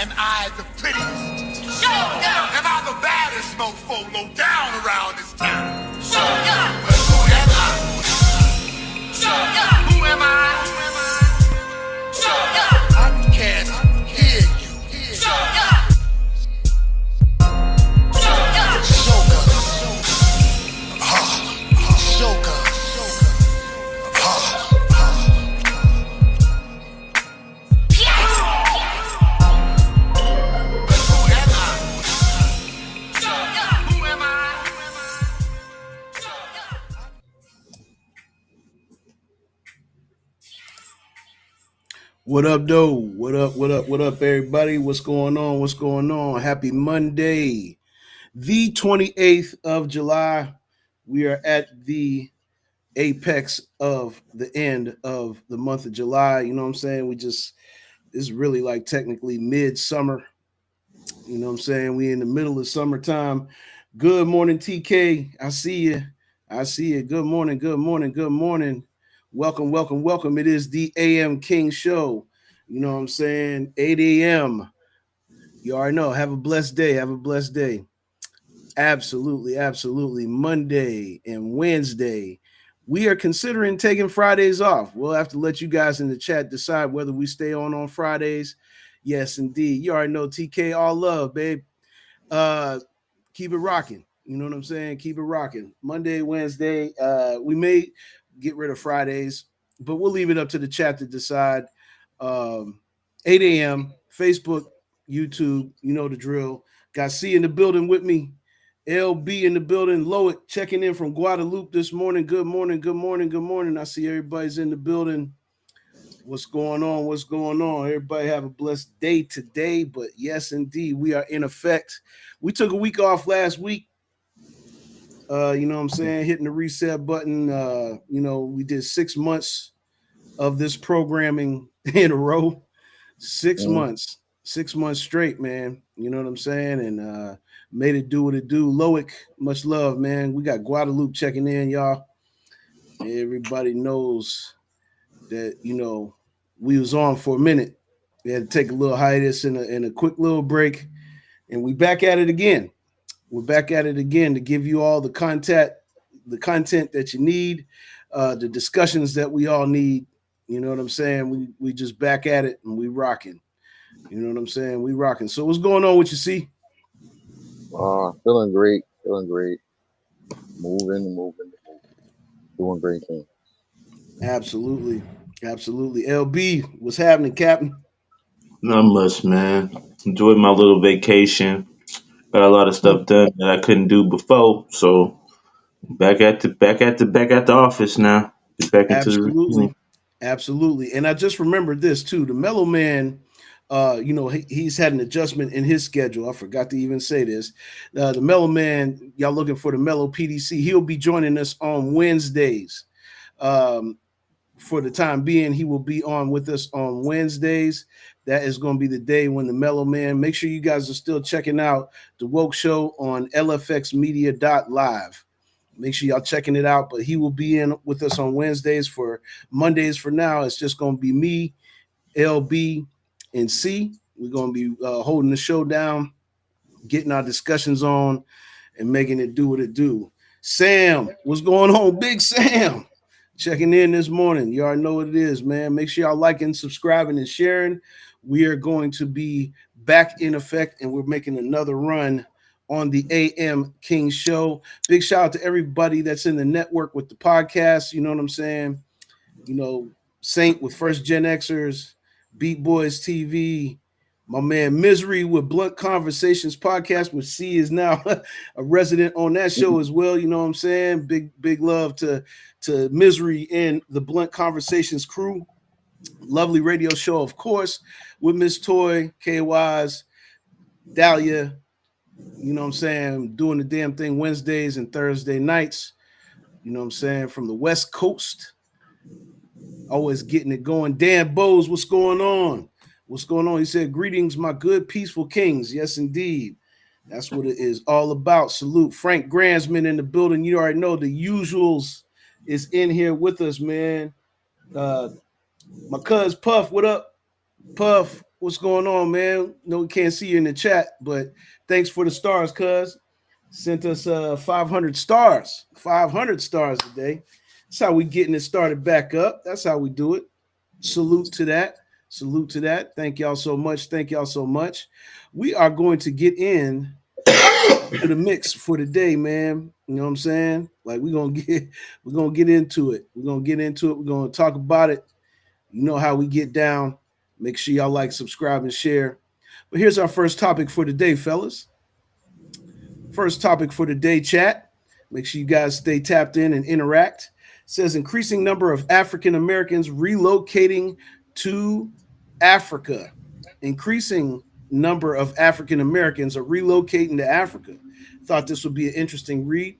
Am I the prettiest? Show up! Am I the baddest mofo low down around this town? Show up! Well, who am I? Show up! Who am I? Show up! I can't hear you. Show up! Show up! Show up! What up, though? What up, everybody? What's going on? Happy Monday, the 28th of July. We are at the apex of the end of the month of July. You know what I'm saying? It's really like technically midsummer. You know what I'm saying? We in the middle of summertime. Good morning, TK. I see you. Good morning. Welcome. It is the AM King Show. You know what I'm saying? 8 a.m. You already know. Have a blessed day. Absolutely. Monday and Wednesday. We are considering taking Fridays off. We'll have to let you guys in the chat decide whether we stay on Fridays. Yes, indeed. You already know, TK, all love, babe. Keep it rocking. You know what I'm saying? Keep it rocking. Monday, Wednesday. We may get rid of Fridays, but we'll leave it up to the chat to decide. 8 a.m. Facebook, YouTube, you know the drill. Got C in the building with me. LB in the building. Loic checking in from Guadalupe this morning. Good morning. I see everybody's in the building. What's going on? Everybody have a blessed day today. But yes, indeed, we are in effect. We took a week off last week. You know what I'm saying? Hitting the reset button. We did 6 months of this programming in a row. 6 months. 6 months straight, man. You know what I'm saying? And made it do what it do. Loic, much love, man. We got Guadalupe checking in, y'all. Everybody knows that, we was on for a minute. We had to take a little hiatus and a quick little break. And we back at it again. We're back at it again to give you all the content that you need, the discussions that we all need. You know what I'm saying? We just back at it and we rocking. You know what I'm saying? We rocking. So what's going on with you, C? Feeling great. Moving. Doing great things. Absolutely. LB, what's happening, Captain? Not much, man. Enjoyed my little vacation. Got a lot of stuff done that I couldn't do before. So back at the office now. Get back into the routine. Absolutely. And I just remembered this too. The Mellow Man, he's had an adjustment in his schedule. I forgot to even say this. The Mellow Man, y'all looking for the Mellow PDC. He'll be joining us on Wednesdays. For the time being, he will be on with us on Wednesdays. That is going to be the day when the Mellow Man. Make sure you guys are still checking out the Woke Show on lfxmedia.live. Make sure y'all checking it out. But he will be in with us on Wednesdays. For Mondays for now, it's just going to be me, LB, and C. We're going to be holding the show down, getting our discussions on, and making it do what it do. Sam, what's going on, Big Sam? Checking in this morning. You already know what it is, man. Make sure y'all liking, subscribing, and sharing. We are going to be back in effect, and we're making another run on the AM King Show. Big shout out to everybody that's in the network with the podcast. You know what I'm saying? Saint with First Gen Xers, Beat Boys TV, my man Misery with Blunt Conversations podcast, which C is now a resident on that show as well. You know what I'm saying? Big love to Misery and the Blunt Conversations crew. Lovely radio show, of course, with Miss Toy, K-Wise, Dahlia. You know what I'm saying? Doing the damn thing Wednesdays and Thursday nights. You know what I'm saying? From the West Coast. Always getting it going. Dan Bowes, what's going on? He said, greetings, my good, peaceful kings. Yes, indeed. That's what it is all about. Salute. Frank Gransman in the building. You already know the usuals is in here with us, man. My cuz Puff, what up? Puff, what's going on, man? No, we can't see you in the chat, but thanks for the stars, cuz. Sent us 500 stars. 500 stars today. That's how we getting it started back up. That's how we do it. Salute to that. Salute to that. Thank y'all so much. Thank y'all so much. We are going to get in to the mix for the day, man. You know what I'm saying? Like we're gonna get into it. We're gonna get into it. We're gonna talk about it. You know how we get down. Make sure y'all like, subscribe, and share. But here's our first topic for the day, fellas. First topic for the day, chat. Make sure you guys stay tapped in and interact. It says increasing number of African Americans relocating to Africa. Increasing number of African Americans are relocating to Africa. Thought this would be an interesting read.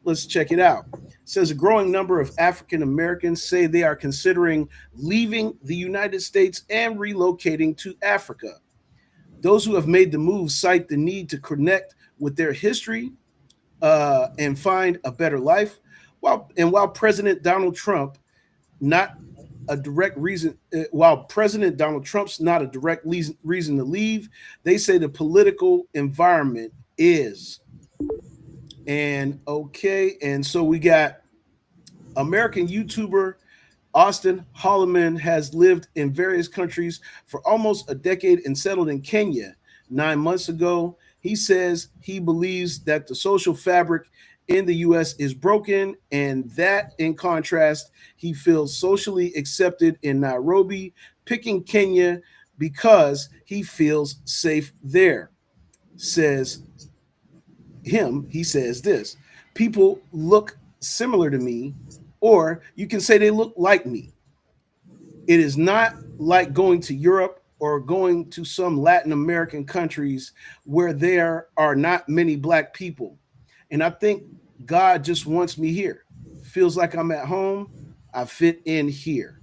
Let's check it out. It says a growing number of African Americans say they are considering leaving the United States and relocating to Africa. Those who have made the move cite the need to connect with their history and find a better life. While President Donald Trump not a direct reason, while President Donald Trump's not a direct reason to leave, they say the political environment is. And okay, and so we got American YouTuber Austin Holloman has lived in various countries for almost a decade and settled in Kenya 9 months ago. He says he believes that the social fabric in the US is broken, and that in contrast, he feels socially accepted in Nairobi, picking Kenya because he feels safe there. Says he says this: people look similar to me, or you can say they look like me. It is not like going to Europe or going to some Latin American countries where there are not many black people. And I think God just wants me here. Feels like I'm at home. I fit in here.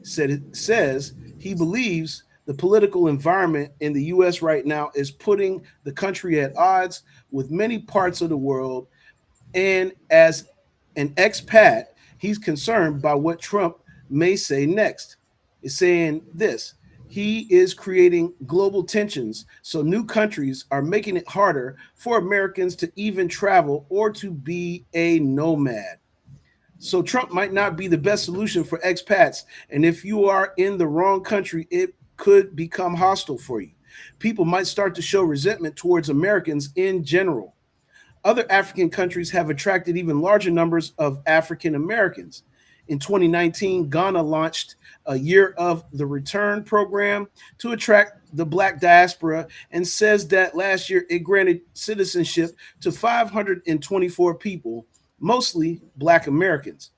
Said it says he believes the political environment in the US right now is putting the country at odds with many parts of the world, and as an expat, he's concerned by what Trump may say next. Is saying this: he is creating global tensions, so new countries are making it harder for Americans to even travel or to be a nomad. So Trump might not be the best solution for expats, and if you are in the wrong country, it could become hostile for you. People might start to show resentment towards Americans in general. Other African countries have attracted even larger numbers of African Americans. In 2019, Ghana launched a Year of the Return program to attract the Black diaspora and says that last year it granted citizenship to 524 people, mostly Black Americans.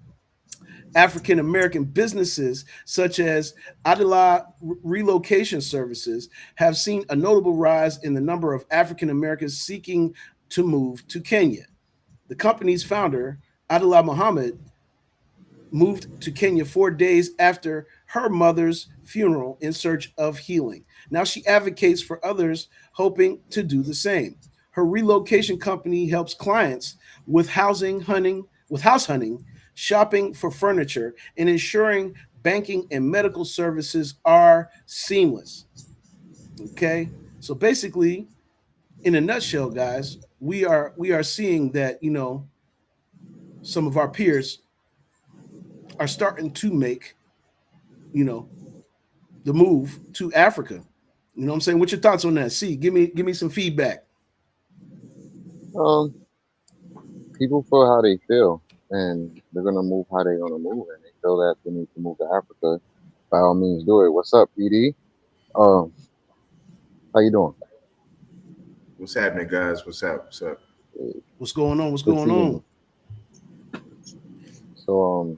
African American businesses such as Adela Relocation Services have seen a notable rise in the number of African Americans seeking to move to Kenya. The company's founder, Adela Muhammad, moved to Kenya 4 days after her mother's funeral in search of healing. Now she advocates for others hoping to do the same. Her relocation company helps clients with house hunting, shopping for furniture, and ensuring banking and medical services are seamless. Okay? So basically, in a nutshell, guys, we are seeing that, some of our peers are starting to make, you know, the move to Africa. You know what I'm saying? What's your thoughts on that? See, give me some feedback. Um, People feel how they feel, and they're gonna move how they're gonna move, and they feel that they need to move to Africa. By all means, do it. What's up, PD? Um, how you doing? What's happening, guys? What's up? What's up? Uh, What's going on? What's Good going seeing on? you. So,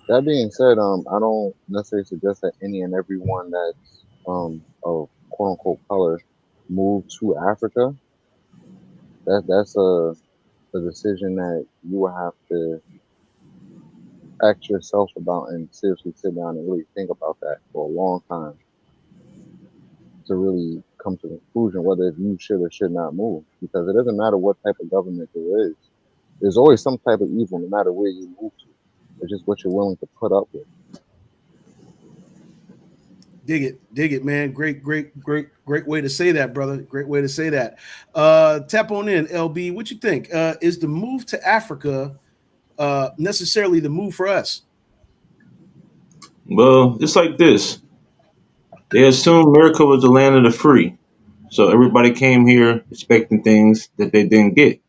that being said, I don't necessarily suggest that any and everyone that's of quote unquote color move to Africa. That's a decision that you will have to ask yourself about and seriously sit down and really think about that for a long time to really come to a conclusion whether you should or should not move. Because it doesn't matter what type of government there is. There's always some type of evil no matter where you move to. It's just what you're willing to put up with. dig it, man. Great way to say that, brother. Great way to say that. Tap on in, LB. What you think? Is the move to Africa necessarily the move for us? Well, it's like this. They assumed America was the land of the free. So everybody came here expecting things that they didn't get.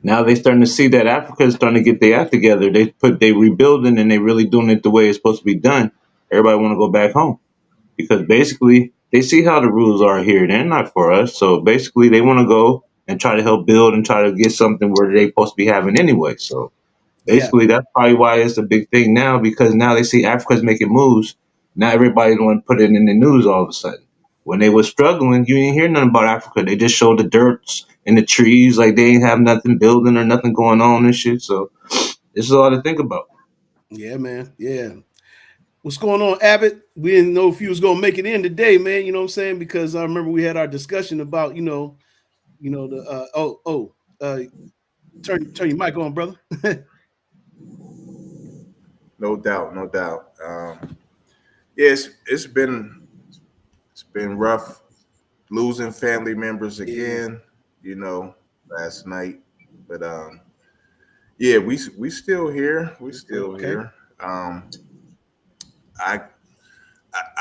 Now they starting to see that Africa is starting to get their act together. They rebuilding and they really doing it the way it's supposed to be done. Everybody want to go back home because basically they see how the rules are here. They're not for us. So basically they want to go and try to help build and try to get something where they supposed to be having anyway. So Yeah, basically, that's probably why it's a big thing now because now they see Africa's making moves. Now everybody want to put it in the news all of a sudden. When they were struggling, you didn't hear nothing about Africa. They just showed the dirts and the trees, like they ain't have nothing building or nothing going on and shit. So this is all to think about. yeah, man. Yeah. What's going on, Abbott? We didn't know if you was gonna make it in today, man. You know what I'm saying? Because I remember we had our discussion about, the turn your mic on, brother. No doubt, no doubt. Yeah, it's been rough losing family members Yeah, again. You know, last night, but yeah, we still here. We still okay. here. I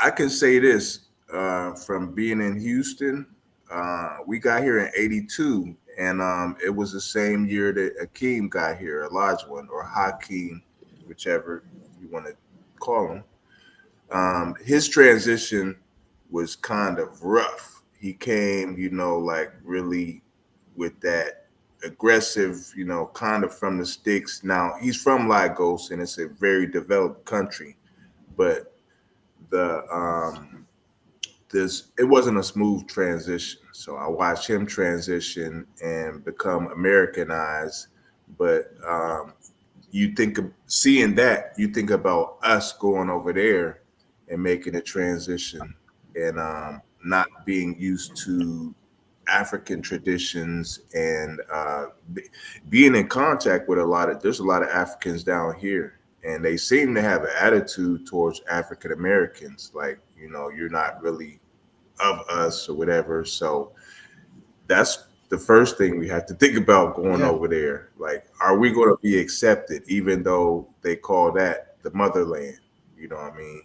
I can say this from being in Houston. We got here in '82, and it was the same year that Akeem got here, a large one, or Hakeem, whichever you want to call him. His transition was kind of rough. He came, like really with that aggressive, kind of from the sticks. Now he's from Lagos, and it's a very developed country, but the this it wasn't a smooth transition. So I watched him transition and become Americanized. But you think of seeing that, you think about us going over there and making a transition and not being used to African traditions and being in contact with there's a lot of Africans down here, and they seem to have an attitude towards African Americans, like, you're not really of us or whatever. So that's the first thing we have to think about going Yeah. over there. Like, are we going to be accepted, even though they call that the motherland? You know what I mean?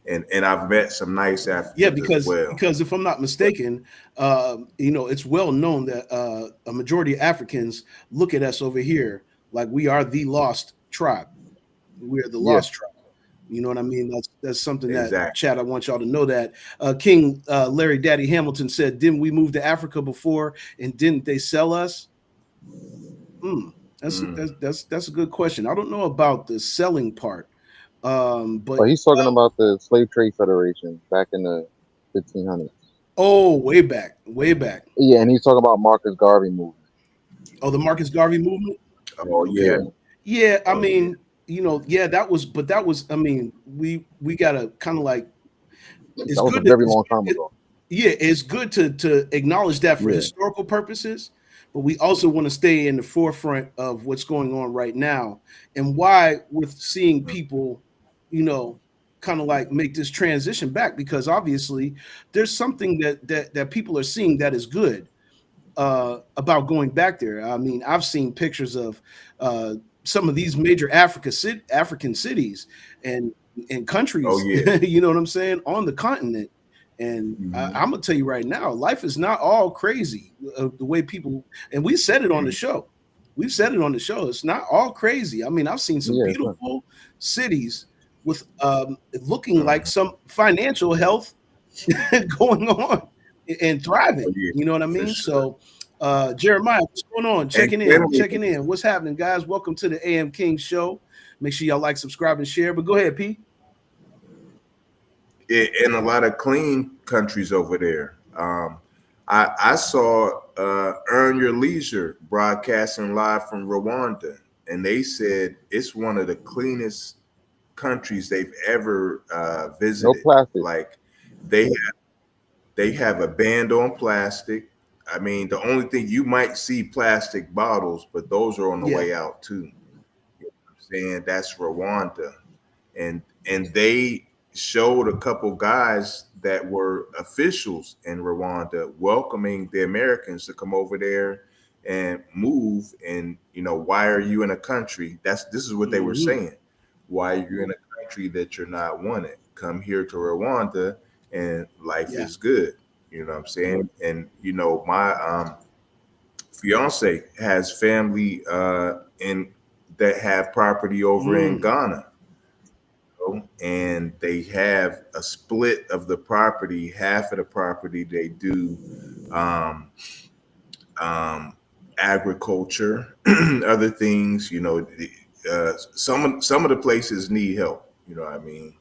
And I've met some nice Yeah, Africans as well. because if I'm not But mistaken, it's well known that a majority of Africans look at us over here like we are the lost tribe. We are the Yeah, lost tribe. You know what I mean? That's something that, exactly. Chad, I want y'all to know that King Larry Daddy Hamilton said, "Didn't we move to Africa before, and didn't they sell us?" Hmm, Mm. that's a good question. I don't know about the selling part, but but he's talking about the Slave Trade Federation back in the 1500s. oh, way back, way back. Yeah, and he's talking about Marcus Garvey movement. Oh, the Marcus Garvey movement. Oh Okay. yeah. Yeah, Yeah, I Oh yeah. mean, yeah, that was. I mean, we gotta kind of like it's that was a good to very long time ago. yeah, it's good to acknowledge that for Yeah, historical purposes, but we also want to stay in the forefront of what's going on right now and why we're seeing Mm. people, you know, kind of like make this transition back because obviously there's something that people are seeing that is good about going back there. I mean, I've seen pictures of uh, some of these major African cities and Oh countries. yeah. You know what I'm saying on the continent. And Hmm. I'm gonna tell you right now, life is not all crazy. The way people and we said it on the show. We've said it on the show. It's not all crazy. I mean, I've seen some yeah, it's not. beautiful cities with looking like Hmm. some financial health going on and Oh thriving. yeah, You know what I for mean? sure. So, Jeremiah, what's going on? And Checking in. What's happening, guys? Welcome to the AM King Show. Make sure y'all like, subscribe, and share. But go ahead, P. in a lot of clean countries over there. I saw Earn Your Leisure broadcasting live from Rwanda, and they said it's one of the cleanest countries they've ever No visited. plastic. Like, they they have a ban on plastic. I mean, the only thing you might see plastic bottles, but those are on the Yeah, way out too. You know what I'm saying, that's Rwanda, and they showed a couple guys that were officials in Rwanda welcoming the Americans to come over there and move. And why are you in a country? This is what they were Hmm. saying. Why are you in a country that you're not wanted? Come here to Rwanda, and life Yeah. is good. You know what I'm saying? And my fiance has family in that have property over in Mm. Ghana, and they have a split of the property. Half of the property they do um, um, agriculture, other things. Some of the places need help. You know what I mean?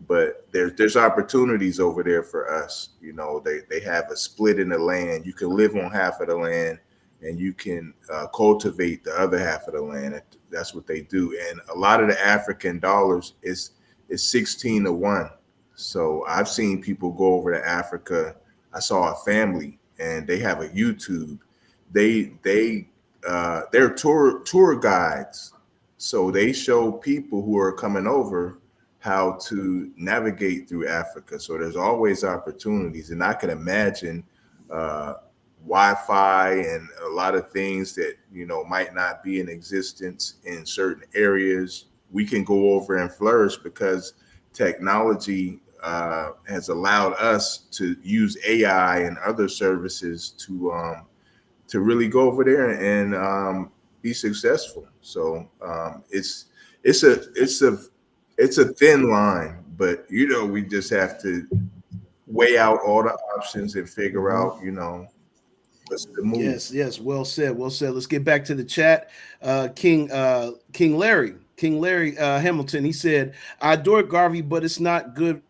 But there's opportunities over there for us. They have a split in the land. You can live on half of the land, and you can cultivate the other half of the land. That's what they do. And a lot of the African dollars is 16 to 1. So I've seen people go over to Africa. I saw a family, and they have a YouTube. They're tour guides, so they show people who are coming over how to navigate through Africa. So there's always opportunities, and I can imagine uh, Wi-Fi and a lot of things that might not be in existence in certain areas. We can go over and flourish because technology has allowed us to use AI and other services to really go over there and be successful. So it's a it's a it's a thin line, but we just have to weigh out all the options and figure Hmm. out what's the move. Yes, yes. Well said. Well said. Let's get back to the chat. King Larry Hamilton. He said, "I adore Garvey, but it's not good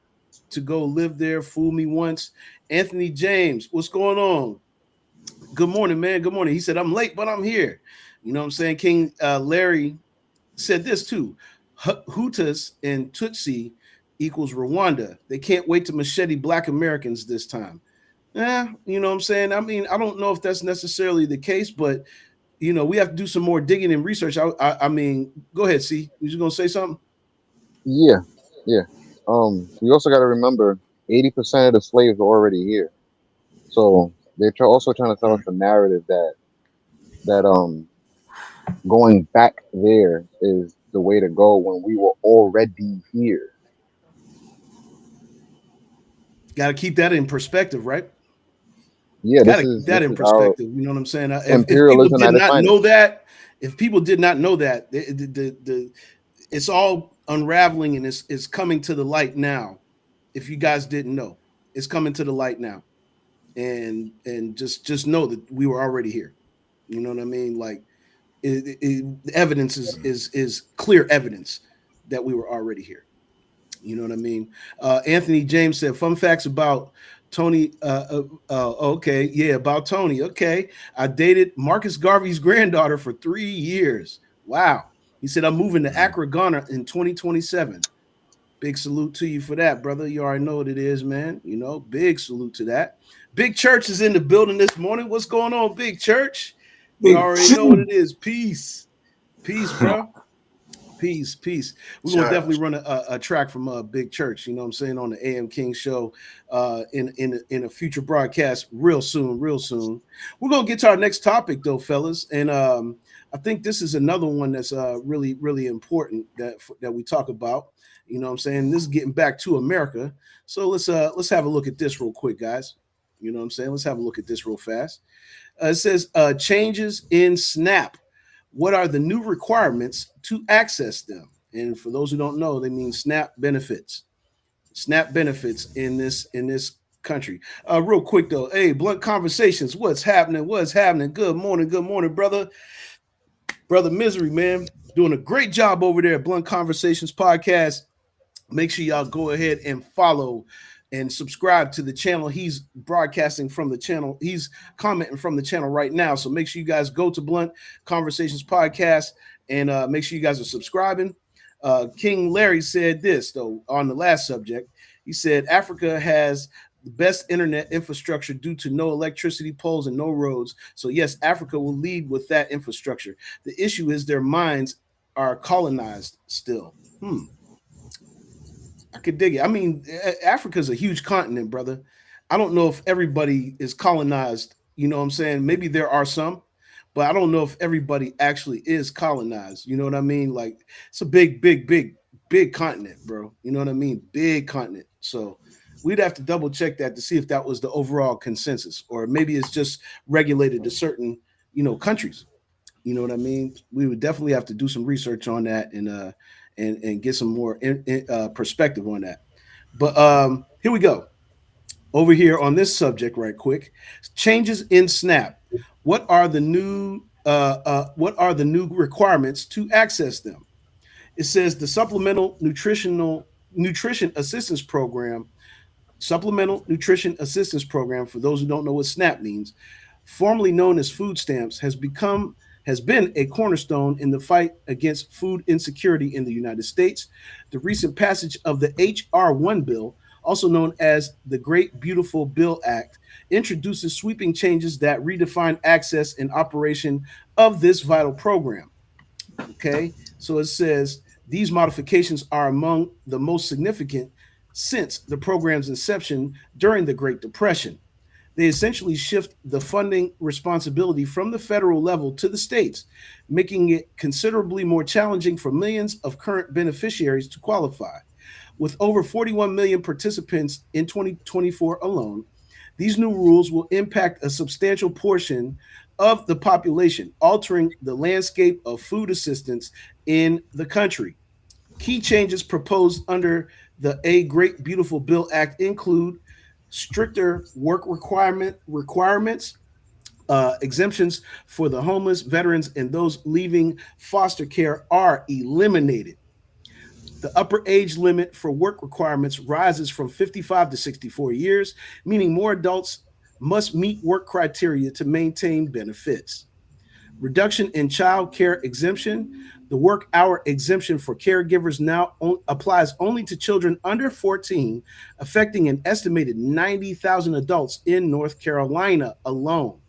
to go live there. Fool me once." Anthony James, what's going on? Good morning, man. Good morning. He said, "I'm late, but I'm here." You know what I'm saying? King Larry said this too: Hutus and Tutsi equals Rwanda. They can't wait to machete Black Americans this time. Yeah, you know what I'm saying? I mean, I don't know if that's necessarily the case, but we have to do some more digging and research. I mean, go ahead, see. You just gonna say something? Yeah, yeah. We also got to remember 80% of the slaves are already here. So also trying to tell us Mm. the narrative that going back there is the way to go when we were already here. Got to keep that in perspective, right? Yeah, Got this to keep is that this in is our perspective. You know what I'm saying? If people imperialism did at its not know finest. that, if people did not know that, it's all unraveling and it's coming to the light now. If you guys didn't know, it's coming to the light now, and just know that we were already here. You know what I mean? Like the evidence is clear evidence that we were already here. You know what I mean? Anthony James said, "Fun facts about Tony." Okay, yeah, about Tony. Okay, I dated Marcus Garvey's granddaughter for 3 years. Wow. He said, "I'm moving to Mhm. Accra, Ghana in 2027." Big salute to you for that, brother. You already know what it is, man. Big salute to that. Big Church is in the building this morning. What's going on, Big Church? You Big already know what Chief. it is. Peace. Peace, bro. Peace, peace. We're gonna definitely Church. run a track from Big Church. You know what I'm saying, on the AM King show, in a future broadcast real soon, real soon. We're gonna get to our next topic though, fellas, and I think this is another one that's really really important that we talk about. You know what I'm saying? This is getting back to America. So let's have a look at this real quick, guys. You know what I'm saying? Let's have a look at this real fast. It says changes in Snap. What are the new requirements to access them? And for those who don't know, they mean Snap benefits. Snap benefits in this country. Real quick though, hey, Blunt Conversations, what's happening? What's happening? Good morning, brother Misery, man, doing a great job over there at Blunt Conversations podcast. Make sure y'all go ahead and follow and subscribe to the channel. He's broadcasting from the channel. He's commenting from the channel right now. So make sure you guys go to Blunt Conversations Podcast and make sure you guys are subscribing. King Larry said this, though, on the last subject. He said, Africa has the best internet infrastructure due to no electricity poles and no roads. So, yes, Africa will lead with that infrastructure. The issue is their minds are colonized still. I could dig it. I mean, Africa's a huge continent, brother. I don't know if everybody is colonized. You know what I'm saying? Maybe there are some, but I don't know if everybody actually is colonized. You know what I mean? Like it's a big, big, big, big continent, bro. You know what I mean? Big continent. So we'd have to double check that to see if that was the overall consensus, or maybe it's just regulated to certain, countries. You know what I mean? We would definitely have to do some research on that and get some more perspective on that. But here we go. Over here on this subject, right quick. Changes in SNAP. What are the new requirements to access them? It says the Nutrition Assistance Program, Supplemental Nutrition Assistance Program, for those who don't know what SNAP means, formerly known as food stamps, has been a cornerstone in the fight against food insecurity in the United States. The recent passage of the HR1 bill, also known as the Great Beautiful Bill Act, introduces sweeping changes that redefine access and operation of this vital program. Okay, so it says these modifications are among the most significant since the program's inception during the Great Depression. They essentially shift the funding responsibility from the federal level to the states, making it considerably more challenging for millions of current beneficiaries to qualify. With over 41 million participants in 2024 alone, these new rules will impact a substantial portion of the population, altering the landscape of food assistance in the country. Key changes proposed under the A Great Beautiful Bill Act include stricter work requirements, exemptions for the homeless, veterans, and those leaving foster care are eliminated. The upper age limit for work requirements rises from 55 to 64 years, meaning more adults must meet work criteria to maintain benefits. Reduction in child care exemption. The work hour exemption for caregivers now applies only to children under 14, affecting an estimated 90,000 adults in North Carolina alone.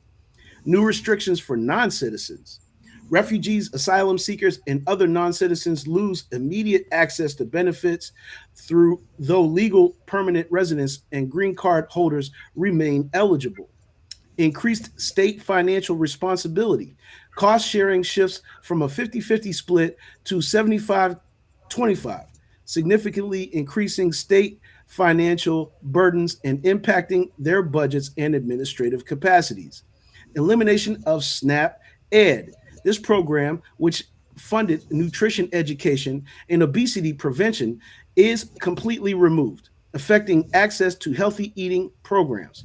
New restrictions for non citizens. Refugees, asylum seekers, and other non citizens lose immediate access to benefits through though legal permanent residents and green card holders remain eligible. Increased state financial responsibility. Cost sharing shifts from a 50-50 split to 75-25, significantly increasing state financial burdens and impacting their budgets and administrative capacities. Elimination of SNAP Ed. This program, which funded nutrition education and obesity prevention, is completely removed, affecting access to healthy eating programs,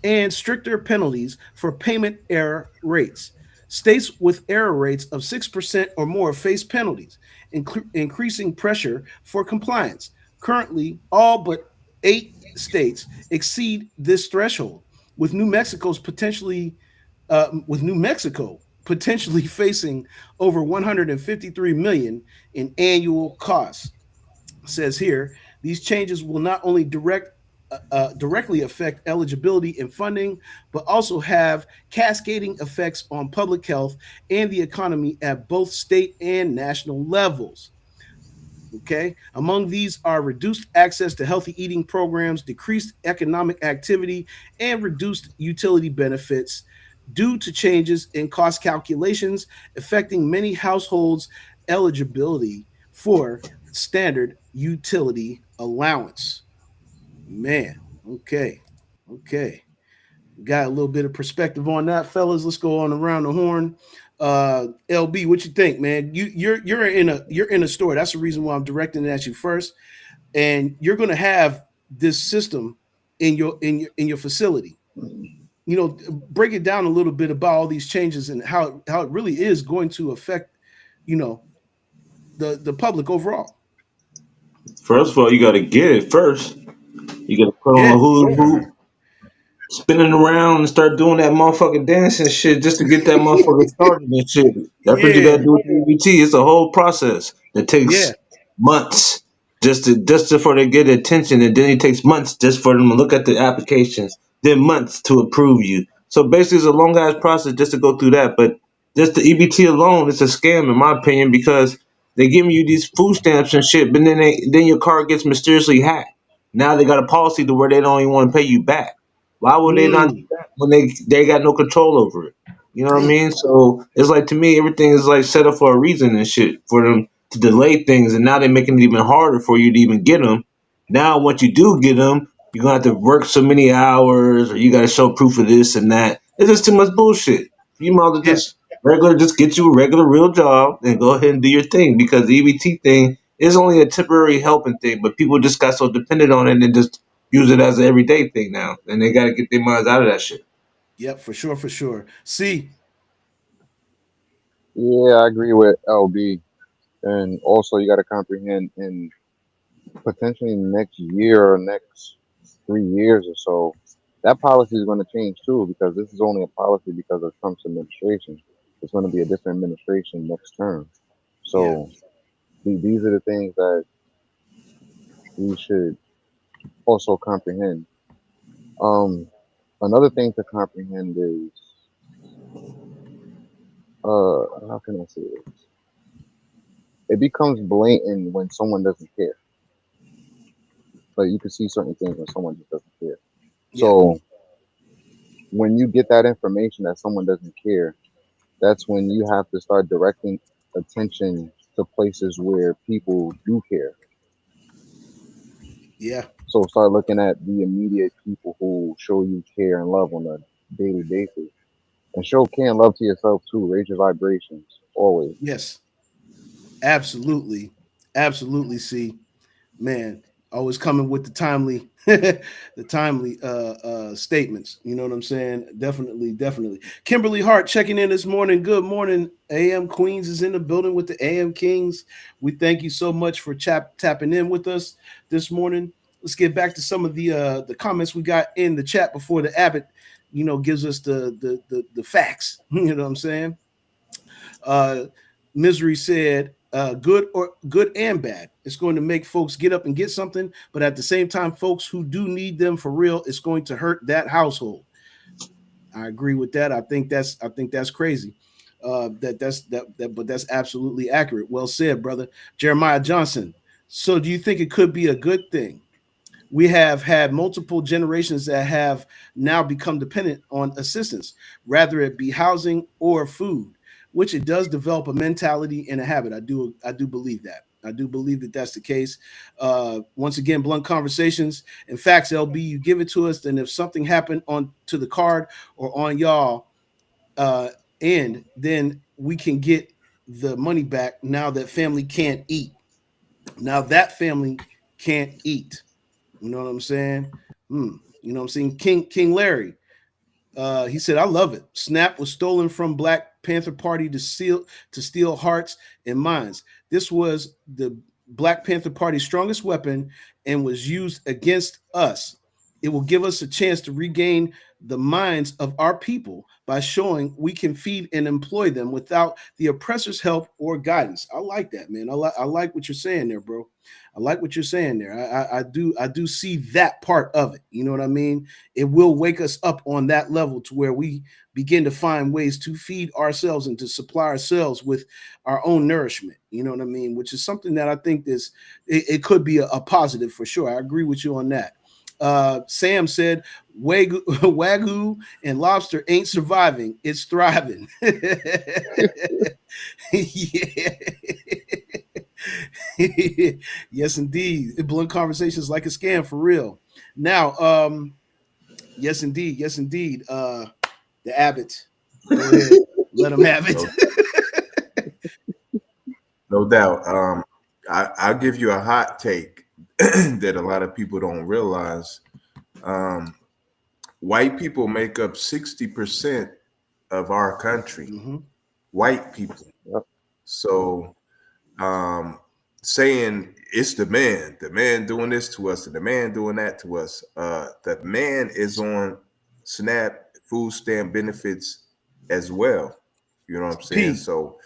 and stricter penalties for payment error rates. States with error rates of 6% or more face penalties, increasing pressure for compliance. Currently, all but 8 states exceed this threshold, with New Mexico potentially facing over 153 million in annual costs. Says here, these changes will not only directly affect eligibility and funding, but also have cascading effects on public health and the economy at both state and national levels. Okay. Among these are reduced access to healthy eating programs, decreased economic activity, and reduced utility benefits due to changes in cost calculations affecting many households' eligibility for standard utility allowance. Man, okay. Okay. Got a little bit of perspective on that, fellas. Let's go on around the horn. LB, what you think, man? You're in a store. That's the reason why I'm directing it at you first. And you're gonna have this system in your facility. Break it down a little bit about all these changes and how it really is going to affect, you know, the public overall. First of all, you got to get it first. You got to put on Yeah, a hula hoop, spinning around and start doing that motherfucking dancing shit just to get that motherfucker started and shit. That's what you yeah, gotta do with the EBT. It's a whole process that yeah. takes months just to for to get attention, and then it takes months just for them to look at the applications, then months to approve you. So basically, it's a long ass process just to go through that. But just the EBT alone, it's a scam in my opinion because They giving you these food stamps and shit, but then your card gets mysteriously hacked. Now they got a policy to where they don't even want to pay you back. Why would they not do Mm, that when they got no control over it? You know what I damn. mean? So it's like, to me, everything is like set up for a reason and shit for them to delay things, and now they're making it even harder for you to even get them. Now, once you do get them, you're gonna have to work so many hours, or you gotta show proof of this and that. It's just too much bullshit. You might as well Yeah. just get you a regular real job and go ahead and do your thing, because the EBT thing is only a temporary helping thing, but people just got so dependent on it and just use it as an everyday thing now, and they gotta get their minds out of that shit. Yep. For sure. For sure. See. Yeah, I agree with LB. And also, you got to comprehend in potentially next year or next 3 years or so, that policy is going to change too, because this is only a policy because of Trump's administration. It's going to be a different administration next term. Yeah. So these are the things that we should also comprehend. Um, Another thing to comprehend is, how can I say it? It becomes blatant when someone doesn't care. Like you can see certain things when someone just doesn't care. Yeah. So when you get that information that someone doesn't care, that's when you have to start directing attention to places where people do care. Yeah. So start looking at the immediate people who show you care and love on a daily basis. And show care and love to yourself too. Raise your vibrations always. Yes. Absolutely. Absolutely. See. Man, always coming with the timely the timely statements, you know what I'm saying? Definitely, definitely. Kimberly Hart checking in this morning. Good morning. AM Queens is in the building with the AM Kings. We thank you so much for tapping in with us this morning. Let's get back to some of the comments we got in the chat before the Abbott, gives us the facts. You know what I'm saying? Uh, Misery said, good and bad. It's going to make folks get up and get something, but at the same time, folks who do need them for real, it's going to hurt that household. I agree with that. I think that's crazy. But that's absolutely accurate. Well said, brother. Jeremiah Johnson. So do you think it could be a good thing? We have had multiple generations that have now become dependent on assistance, rather it be housing or food, which it does develop a mentality and a habit. I do believe that. I do believe that that's the case. Once again, blunt conversations and facts. LB, you give it to us. Then if something happened on to the card or on y'all uh, end, then we can get the money back. Now that family can't eat. Now that family can't eat. You know what I'm saying? You know what I'm saying? King Larry. He said, "I love it. Snap was stolen from Black Panther Party to steal hearts and minds. This was the Black Panther Party's strongest weapon and was used against us. It will give us a chance to regain the minds of our people by showing we can feed and employ them without the oppressor's help or guidance." I like that, man. I like what you're saying there, bro. I like what you're saying there. I do see that part of it. You know what I mean? It will wake us up on that level to where we begin to find ways to feed ourselves and to supply ourselves with our own nourishment. You know what I mean? Which is something that I think it could be a positive for sure. I agree with you on that. Sam said, Wagyu and lobster ain't surviving, it's thriving. Yeah. Yes, indeed. Blunt conversations like a scam for real. Now, yes, indeed. Yes, indeed. The Abbots. Go ahead. Let them have it. No, no doubt. I'll give you a hot take that a lot of people don't realize. Um, White people make up 60% of our country. Hmm. White people. Yep. So um, saying it's the man doing this to us, the man doing that to us. The man is on SNAP food stamp benefits as well. You know what I'm saying? P. So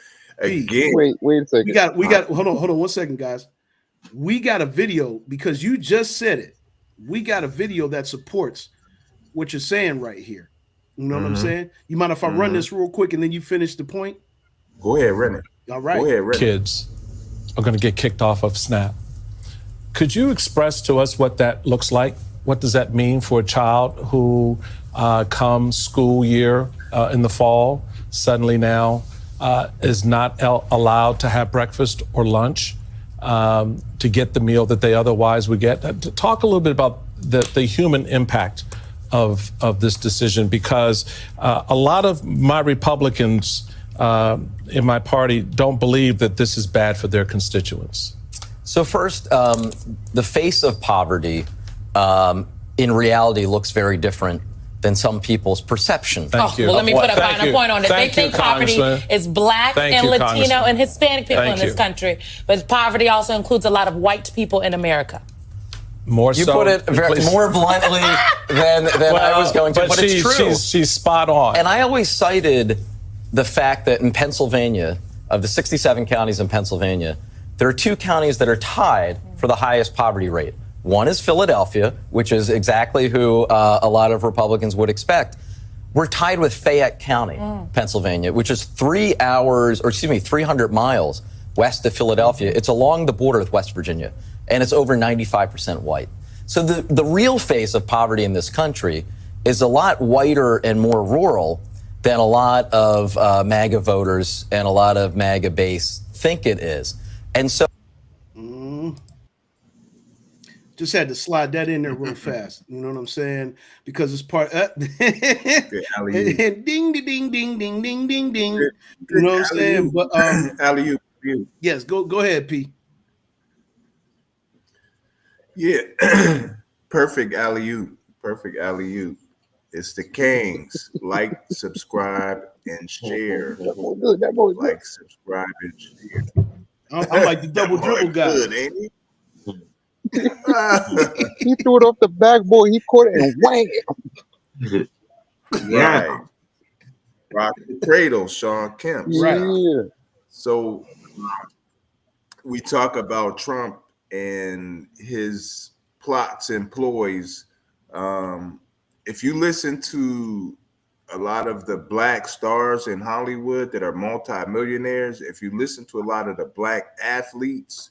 P. again, Wait a We second. got we got hold on 1 second, guys. We got a video because you just said it. We got a video that supports what you're saying right here. You know what I'm hmm saying? You mind if I run hmm this real quick and then you finish the point? go ahead, run it. All Go right. ahead, run it. Kids. are going to get kicked off of SNAP. Could you express to us what that looks like? What does that mean for a child who comes school year in the fall, suddenly now is not allowed to have breakfast or lunch to get the meal that they otherwise would get? To talk a little bit about the human impact of this decision, because a lot of my Republicans in my party don't believe that this is bad for their constituents. So first, the face of poverty in reality looks very different than some people's perception. Thank you. Well, let me put a Thank finer you. point on it. Thank They think you, poverty Congressman. is black Thank and you, Latino Congressman. and Hispanic people Thank in this you. country, but poverty also includes a lot of white people in America. More You so, put it please. more bluntly than I was going to, but it's true. She's spot on. And I always cited the fact that in Pennsylvania, of the 67 counties in Pennsylvania, there are 2 counties that are tied for the highest poverty rate. One is Philadelphia, which is exactly who a lot of Republicans would expect. We're tied with Fayette County, Pennsylvania, which is 300 miles west of Philadelphia. It's along the border with West Virginia, and it's over 95% white. So the real face of poverty in this country is a lot whiter and more rural than a lot of MAGA voters and a lot of MAGA base think it is. And so just had to slide that in there real fast. You know what I'm saying? Because it's part. alley-oop. And ding, ding, ding, ding, ding, ding, ding, ding. You know what I'm saying? But alley-oop. yes, go ahead, P. Yeah, perfect alley-oop. It's the Kings. Like, subscribe, and share. That boy good. That boy good. Like, subscribe, and share. I'm like the double dribble guy. Good, ain't he? He threw it off the backboard. He caught it and wham. Right. Rock the cradle, Sean Kemp. Right. Yeah. So we talk about Trump and his plots and ploys. If you listen to a lot of the black stars in Hollywood that are multimillionaires, if you listen to a lot of the black athletes,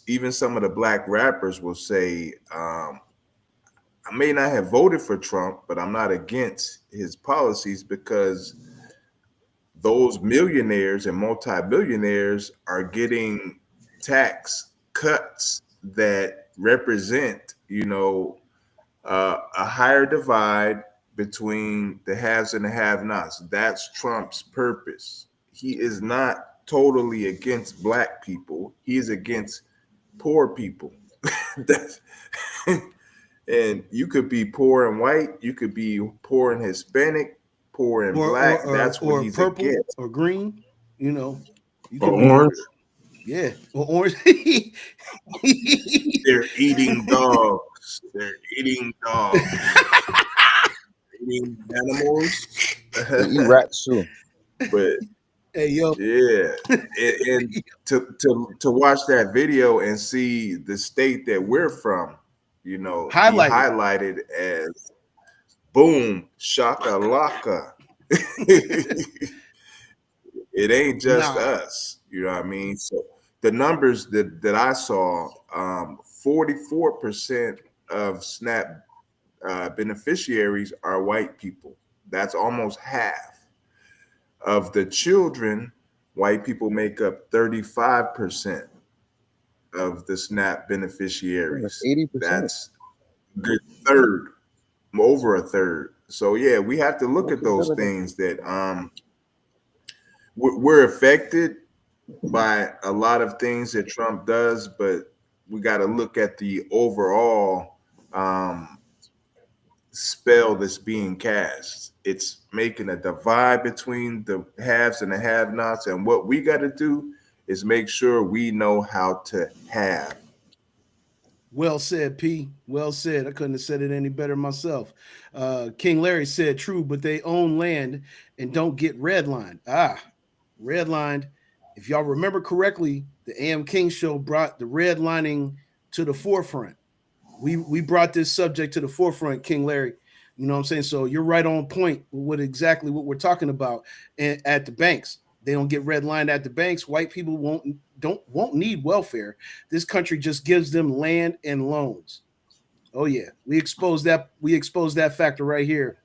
even some of the black rappers will say, I may not have voted for Trump, but I'm not against his policies, because those millionaires and multi-billionaires are getting tax cuts that represent, a higher divide between the haves and the have-nots. That's Trump's purpose. He is not totally against black people. He is against poor people. That's, and you could be poor and white. You could be poor and Hispanic, poor and black. That's what he's purple against. or green. You Or can orange. Yeah, or orange. They're eating dogs. Eating animals. They eat rats too. But Hey, yo. yeah, and to watch that video and see the state that we're from, he highlighted as boom shakalaka. It ain't just us, you know what I mean? So the numbers that I saw, 44% of SNAP beneficiaries are white people. That's almost half. Of the children, white people make up 35% of the SNAP beneficiaries. 80%. That's a good third, over a third. So yeah, we have to look at those things that we're affected by a lot of things that Trump does, but we got to look at the overall spell that's being cast. It's making a divide between the haves and the have-nots, and what we got to do is make sure we know how to have. Well said, P. Well said. I couldn't have said it any better myself. King Larry said true, but they own land and don't get redlined. Redlined. If y'all remember correctly, the AM King show brought the redlining to the forefront. We brought this subject to the forefront, King Larry. You know what I'm saying? So you're right on point with exactly what we're talking about at the banks. They don't get redlined at the banks. White people won't need welfare. This country just gives them land and loans. Oh yeah, we exposed that. We exposed that factor right here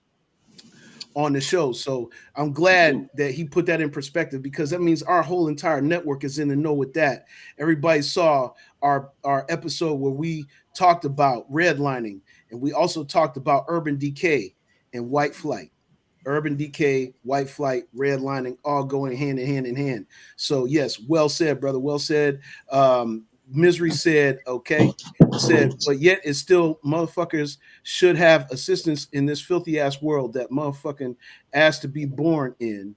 on the show. So I'm glad that he put that in perspective, because that means our whole entire network is in the know with that. Everybody saw our episode where we talked about redlining, and we also talked about urban decay and white flight. Urban decay, white flight, redlining, all going hand in hand in hand. So yes, well said, brother. Well said. Misery said, okay. Said, but yet it's still motherfuckers should have assistance in this filthy ass world that motherfucking asked to be born in.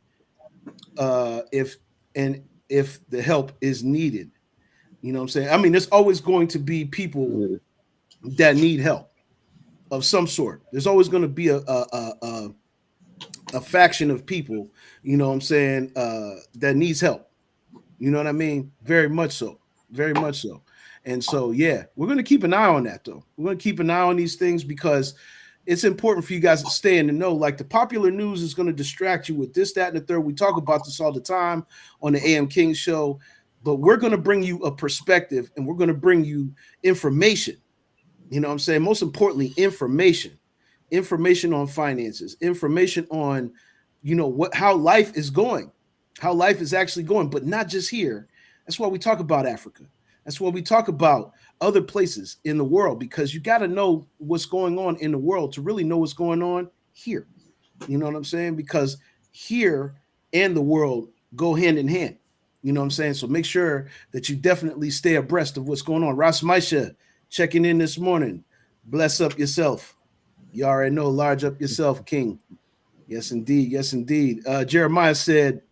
If the help is needed, you know what I'm saying? I mean, there's always going to be people that need help of some sort. There's always going to be a faction of people, you know what I'm saying, that needs help. You know what I mean? Very much so. Very much so. And so, yeah, we're going to keep an eye on that, though. We're going to keep an eye on these things because it's important for you guys to stay in the know. Like, the popular news is going to distract you with this, that, and the third. We talk about this all the time on the AM King show, but we're going to bring you a perspective, and we're going to bring you information. You know what I'm saying? Most importantly, information on finances, information on, you know, how life is going, how life is actually going, but not just here. That's why we talk about Africa. That's why we talk about other places in the world, because you got to know what's going on in the world to really know what's going on here. You know what I'm saying? Because here and the world go hand in hand. You know what I'm saying? So make sure that you definitely stay abreast of what's going on. Ras Maisha checking in this morning. Bless up yourself. You already know, large up yourself, King. Yes, indeed. Yes, indeed. Jeremiah said,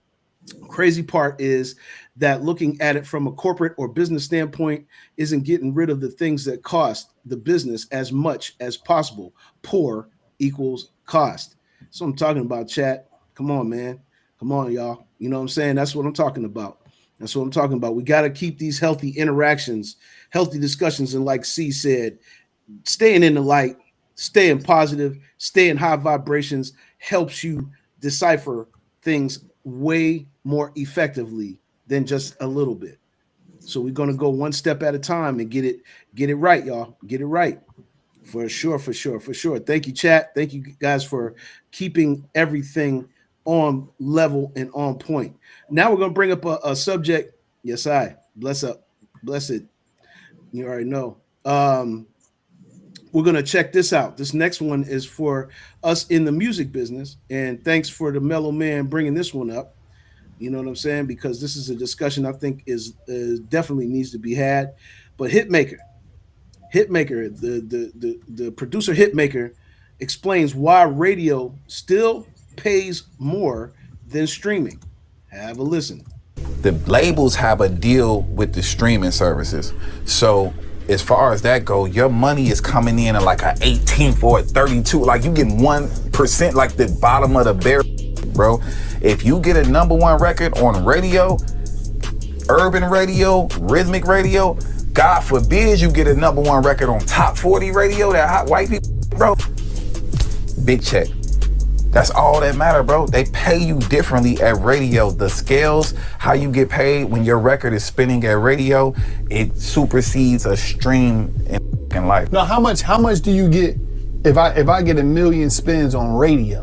crazy part is that looking at it from a corporate or business standpoint isn't getting rid of the things that cost the business as much as possible. Poor equals cost. That's what I'm talking about, chat. Come on, man. Come on, y'all. You know what I'm saying? That's what I'm talking about. That's what I'm talking about. We got to keep these healthy interactions, healthy discussions. And like C said, staying in the light, staying positive, staying high vibrations helps you decipher things way more effectively than just a little bit. So we're going to go one step at a time and get it right, y'all. Get it right. For sure. Thank you, chat. Thank you guys for keeping everything on level and on point. Now we're going to bring up a subject. Yes, bless it. You already know. We're going to check this out. This next one is for us in the music business. And thanks for the Mellow Man bringing this one up. You know what I'm saying? Because this is a discussion I think is definitely needs to be had. But Hitmaker, the producer Hitmaker explains why radio still pays more than streaming. Have a listen. The labels have a deal with the streaming services. So as far as that go, your money is coming in at like an 18 or a 32. Like you get 1%, like the bottom of the barrel, bro. If you get a #1 record on radio, urban radio, rhythmic radio, God forbid you get a #1 record on top 40 radio, that hot white people, bro. Big check. That's all that matter, bro. They pay you differently at radio. The scales, how you get paid when your record is spinning at radio, it supersedes a stream in life. Now, how much do you get if I get 1 million spins on radio?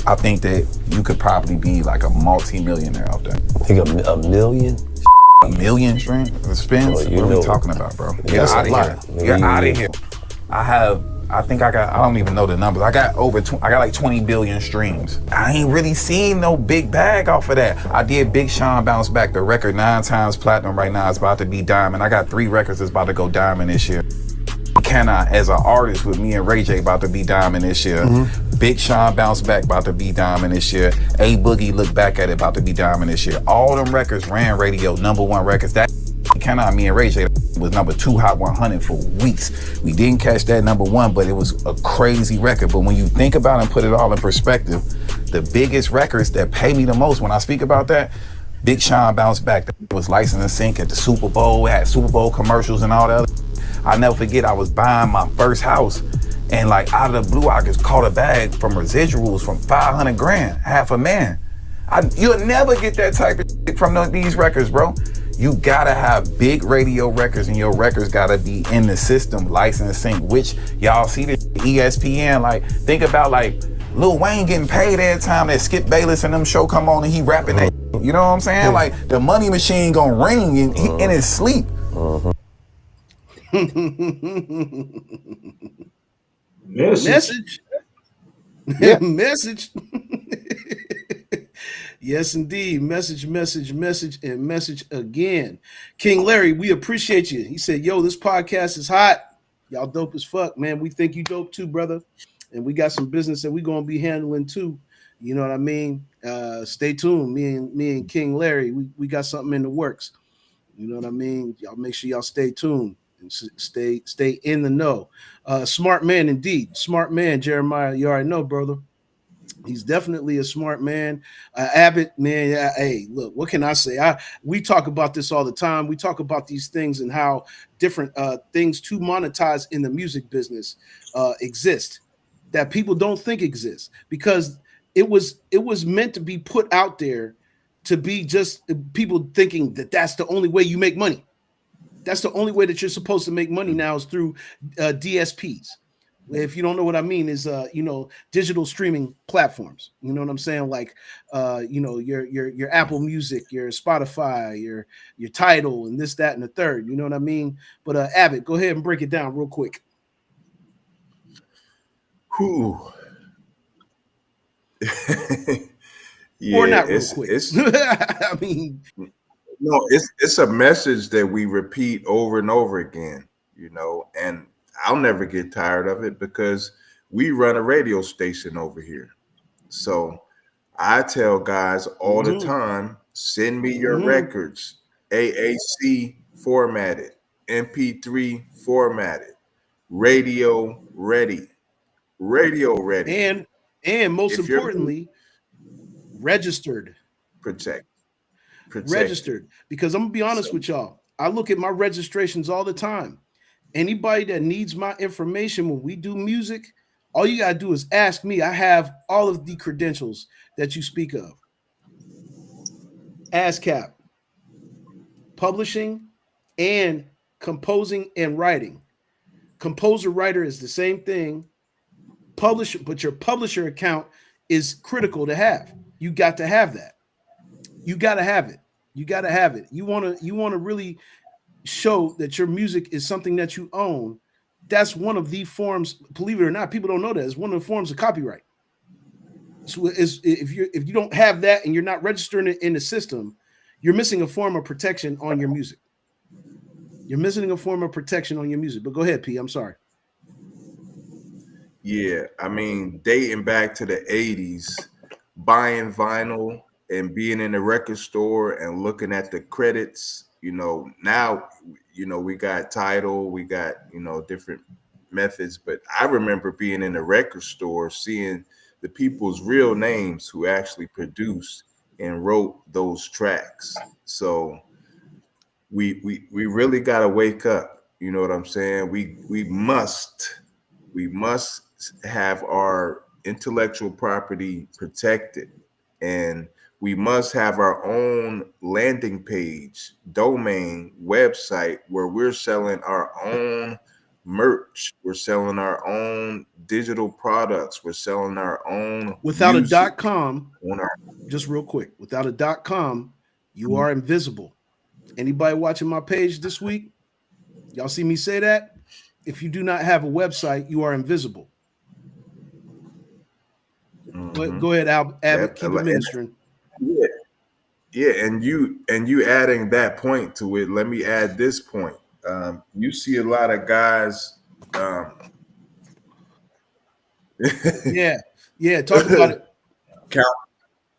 I think that you could probably be like a multi-millionaire out there. I think a million? 1 million spins? What are we talking about, bro? Get out of here. Get out of here. I don't even know the numbers. I got like 20 billion streams. I ain't really seen no big bag off of that. I did Big Sean Bounce Back, the record 9 times platinum right now. It's about to be diamond. I got 3 records that's about to go diamond this year. Can I, as an artist with me and Ray J, about to be diamond this year. Big Sean Bounce Back about to be diamond this year. A Boogie Look Back at It about to be diamond this year. All them records ran radio, #1 records. That Can I, me and Ray J was #2 Hot 100 for weeks. We didn't catch that #1, but it was a crazy record. But when you think about it and put it all in perspective, the biggest records that pay me the most when I speak about that, Big Sean Bounce Back, that was License and Sync at the Super Bowl, had Super Bowl commercials and all that other. I never forget, I was buying my first house, and like out of the blue, I just caught a bag from residuals from 500 grand, half a man. You'll never get that type of shit from these records, bro. You gotta have big radio records, and your records gotta be in the system, licensing. Which y'all see the ESPN. Like, think about like Lil Wayne getting paid every time that Skip Bayless and them show come on and he rapping that. You know what I'm saying? Like the money machine gonna ring in his sleep. Message. Yeah. Message. Yes, indeed. Message, message, message, and message again. King Larry, we appreciate you. He said, yo, this podcast is hot. Y'all dope as fuck, man. We think you dope too, brother. And we got some business that we're gonna be handling too. You know what I mean? Stay tuned. Me and King Larry, we got something in the works. You know what I mean? Y'all make sure y'all stay tuned and stay in the know. Smart man indeed. Smart man, Jeremiah. You already know, brother. He's definitely a smart man. Abbott, man. Hey, look, what can I say? We talk about this all the time. We talk about these things and how different things to monetize in the music business exist that people don't think exist because it was meant to be put out there to be just people thinking that that's the only way you make money. That's the only way that you're supposed to make money now is through DSPs. If you don't know what I mean, is digital streaming platforms. You know what I'm saying? Like your Apple Music, your Spotify, your Tidal, and this, that, and the third. You know what I mean? But Abbott, go ahead and break it down real quick. Whew. Yeah, or not real quick. I mean, no, it's a message that we repeat over and over again, and I'll never get tired of it because we run a radio station over here. So I tell guys all the time, send me your records, AAC formatted, MP3 formatted, radio ready, and most importantly, registered. Protect. Registered. Because I'm gonna be honest with y'all, I look at my registrations all the time. Anybody that needs my information when we do music, all you gotta do is ask me. I have all of the credentials that you speak of. ASCAP, publishing, and composing and writing. Composer writer is the same thing. Publisher, but your publisher account is critical to have. You got to have that. You got to have it. You got to have it. You want to really show that your music is something that you own. That's one of the forms, believe it or not, people don't know that. It's one of the forms of copyright. So if you don't have that and you're not registering it in the system, you're missing a form of protection on your music. You're missing a form of protection on your music. But go ahead, P. I'm sorry. Yeah, I mean, dating back to the 80s, buying vinyl and being in the record store and looking at the credits, now, we got Tidal, we got, different methods. But I remember being in the record store, seeing the people's real names who actually produced and wrote those tracks. So we really got to wake up. You know what I'm saying? We must have our intellectual property protected, and we must have our own landing page, domain, website where we're selling our own merch, we're selling our own digital products, we're selling our own without a .com. Just real quick, without a .com, you are invisible. Anybody watching my page this week, y'all see me say that? If you do not have a website, you are invisible. Go ahead, Abbott. Keep administering. Yeah, and you adding that point to it. Let me add this point. You see a lot of guys. Yeah. Talk about it.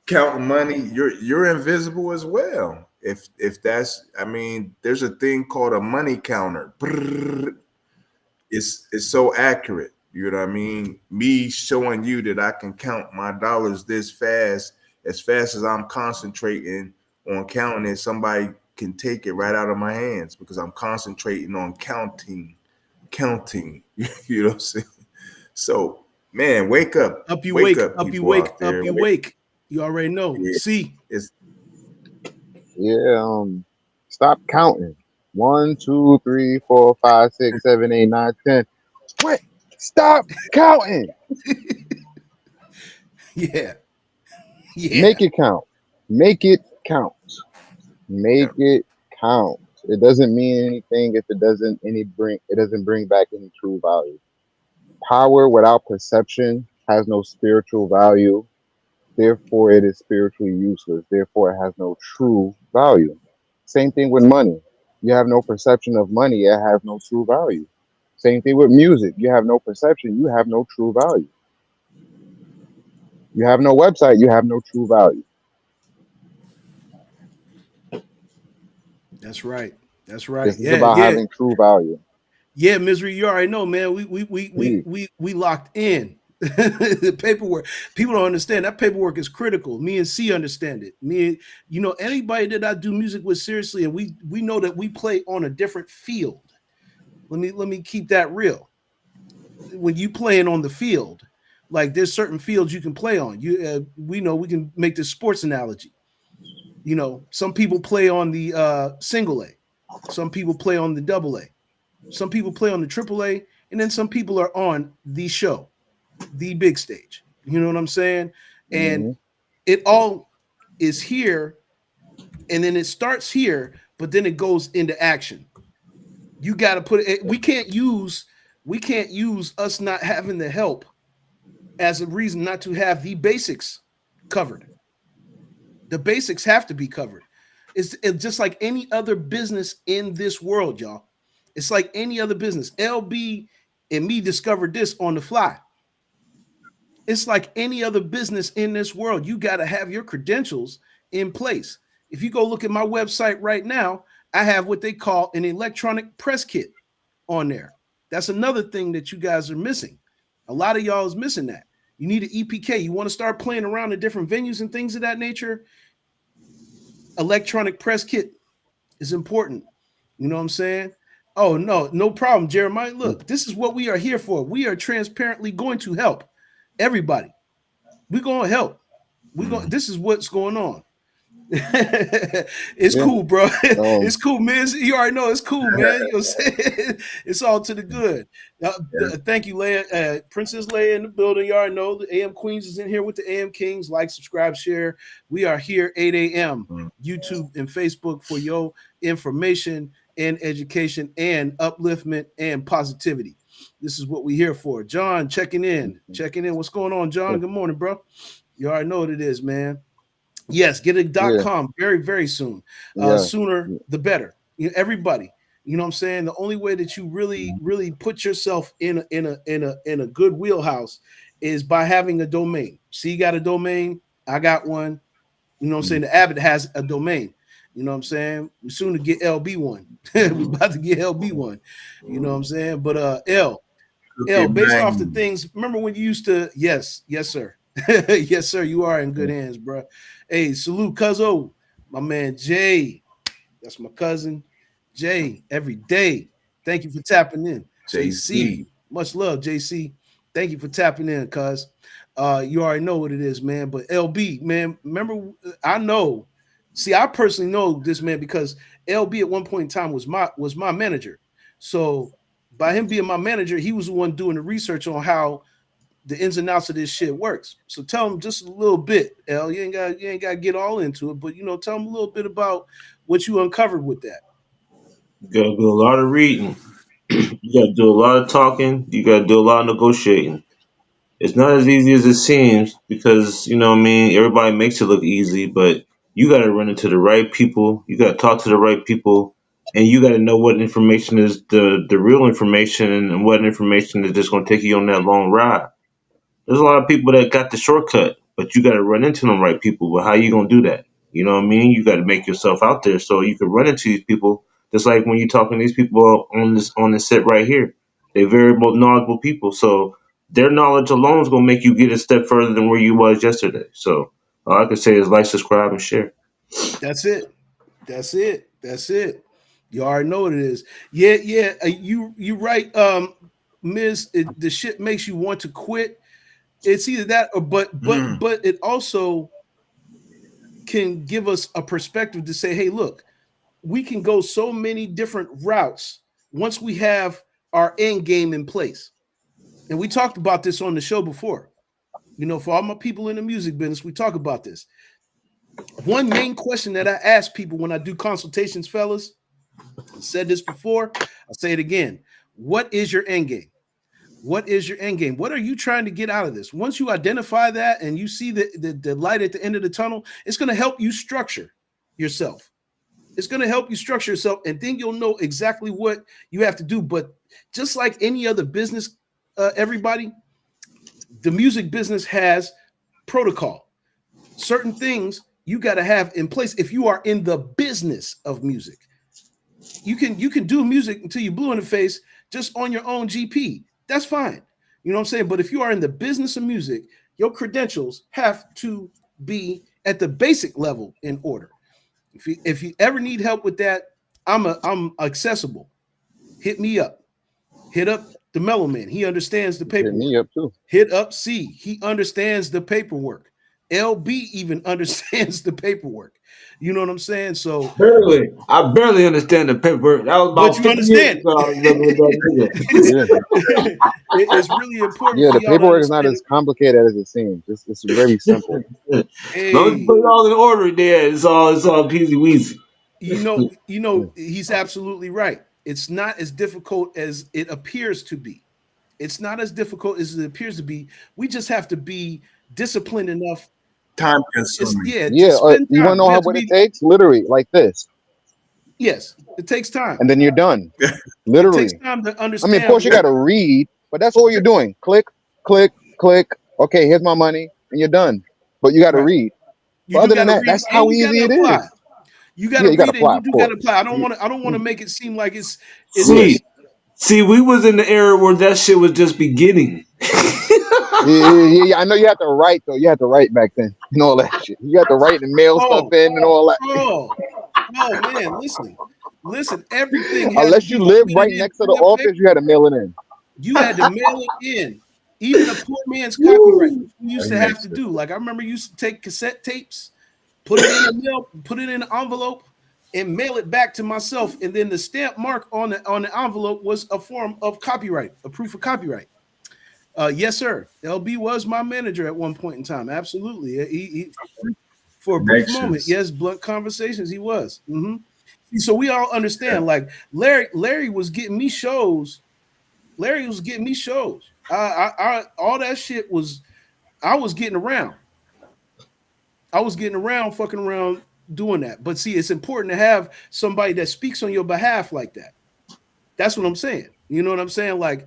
Counting money. You're invisible as well. If that's, I mean, there's a thing called a money counter. It's so accurate. You know what I mean? Me showing you that I can count my dollars this fast, as fast as I'm concentrating on counting it, somebody can take it right out of my hands because I'm concentrating on counting. You know what I'm saying? So, man, wake up. Up you wake wake. up, Up you people wake. out there. Up you wake. You already know. Yeah, See, it's Yeah, stop counting. 1, 2, 3, 4, 5, 6, 7, 8, 9, 10. What? Stop counting. yeah, yeah, Make it count. Make it count. yeah. Make it count. It doesn't mean anything if it doesn't bring back any true value. Power without perception has no spiritual value. Therefore, it is spiritually useless. Therefore, it has no true value. Same thing with money. You have no perception of money, it has no true value. Same thing with music. You have no perception, you have no true value. You have no website, you have no true value. that's right. That's right. This is Yeah, about yeah, having true value. yeah. Misery, you already know, man. We locked in. The paperwork. People don't understand that paperwork is critical. Me and C understand it. Anybody that I do music with seriously, and we know that we play on a different field. Let me keep that real. When you playing on the field, like there's certain fields you can play on. We know we can make this sports analogy. Some people play on the single A, some people play on the double A, some people play on the triple A, and then some people are on the show, the big stage. You know what I'm saying? And Hmm. it all is here, and then it starts here, but then it goes into action. You got to put it. We can't use us not having the help as a reason not to have the basics covered. The basics have to be covered. It's just like any other business in this world, y'all. It's like any other business. LB and me discovered this on the fly. It's like any other business in this world. You got to have your credentials in place. If you go look at my website right now, I have what they call an electronic press kit on there. That's another thing that you guys are missing. A lot of y'all is missing that. You need an EPK. You want to start playing around in different venues and things of that nature. Electronic press kit is important. You know what I'm saying? Oh, no, no problem, Jeremiah. Look, this is what we are here for. We are transparently going to help everybody. We're going to help. This is what's going on. It's Yeah. cool, bro. Um, It's cool, man. You already know it's cool, man. You know what I'm saying? It's all to the good. Yeah. Thank you, Leia. Princess Leia in the building. You already know the AM Queens is in here with the AM Kings. Like, subscribe, share. We are here 8 a.m. Mm. YouTube and Facebook for your information and education and upliftment and positivity. This is what we're here for. John, checking in. Checking in. What's going on, John? Good morning, bro. You already know what it is, man. Yes, get yeah, it.com very, very soon. yeah, Sooner the better. Everybody. You know what I'm saying? The only way that you really, really put yourself in a good wheelhouse is by having a domain. See, you got a domain, I got one. You know what I'm saying? The Abbott has a domain. You know what I'm saying? We soon to get LB one. We about to get LB one. You know what I'm saying? But Okay, Based off the man. things, remember when you used to, yes, sir. Yes, sir. You are in good hands, bro. Hey, salute, cuzzo. My man Jay. That's my cousin. Jay, every day. Thank you for tapping in. JC. JC. Much love, JC. Thank you for tapping in, cuz. You already know what it is, man. But LB, man, remember, I know. See, I personally know this man because LB at one point in time was my manager. So by him being my manager, he was the one doing the research on how the ins and outs of this shit works. So tell him just a little bit, L. You ain't got to get all into it, but tell him a little bit about what you uncovered with that. You gotta do a lot of reading. You gotta do a lot of talking. You gotta do a lot of negotiating. It's not as easy as it seems because you know what I mean. Everybody makes it look easy, but you gotta run into the right people. You gotta talk to the right people, and you gotta know what information is the real information and what information is just gonna take you on that long ride. There's a lot of people that got the shortcut, but you got to run into them right people. But how you gonna do that? You know what I mean? You got to make yourself out there so you can run into these people. Just like when you're talking to these people on this set right here, they're very knowledgeable people. So their knowledge alone is gonna make you get a step further than where you was yesterday. So all I can say is like, subscribe, and share. That's it. That's it. That's it. You already know what it is. Yeah, yeah. You right, Miss. The shit makes you want to quit. It's either that or but Mm. but but it also can give us a perspective to say, hey, look, we can go so many different routes once we have our end game in place. And we talked about this on the show before. For all my people in the music business, we talk about this. One main question that I ask people when I do consultations, fellas, I said this before, I'll say it again. What is your end game? What is your end game? What are you trying to get out of this? Once you identify that and you see the light at the end of the tunnel, it's going to help you structure yourself. It's going to help you structure yourself, and then you'll know exactly what you have to do. But just like any other business, everybody, the music business has protocol. Certain things you got to have in place if you are in the business of music. You can do music until you're blue in the face just on your own GP. That's fine. You know what I'm saying? But if you are in the business of music, your credentials have to be at the basic level in order. If you ever need help with that, I'm accessible. Hit me up. Hit up the Mellow Man. He understands the paperwork. Hit me up too. Hit up C. He understands the paperwork. LB even understands the paperwork. You know what I'm saying? So I barely understand the paperwork. That was about but you understand. It's really important. Yeah, for the y'all to paperwork is not understand as complicated as it seems. It's very simple. Hey, long as you put it all in order there, it's all peasy weasy. He's absolutely right. It's not as difficult as it appears to be. It's not as difficult as it appears to be. We just have to be disciplined enough. Time consuming. Yeah, you want to know what it takes? Literally, like this. Yes, it takes time. And then you're done. Literally. It takes time to I understand. mean, of course, you got to read, but that's all you're doing. Click, click, click. Okay, here's my money, and you're done. But you got to read. But other than that, that's how easy it is. You got to read and you do got to apply. I don't want to make it seem like it's See, we was in the era where that shit was just beginning. Yeah. I know you have to write though. You had to write back then and all that shit. You had to write and mail stuff in and all that. Oh man, listen. Everything. Unless you live right next to the office, you had to mail it in. You had to mail it in. Even a poor man's copyright, which we used to have to do. Like I remember, you used to take cassette tapes, put it in a mail, put it in an envelope, and mail it back to myself. And then the stamp mark on the envelope was a form of copyright, a proof of copyright. Yes, sir. LB was my manager at one point in time. Absolutely. He for a brief moment. Yes, blunt conversations. He was. Mm-hmm. So we all understand. Like Larry was getting me shows. Larry was getting me shows. I all that shit was. I was getting around. Fucking around, doing that. But see, it's important to have somebody that speaks on your behalf like that. That's what I'm saying. You know what I'm saying? Like.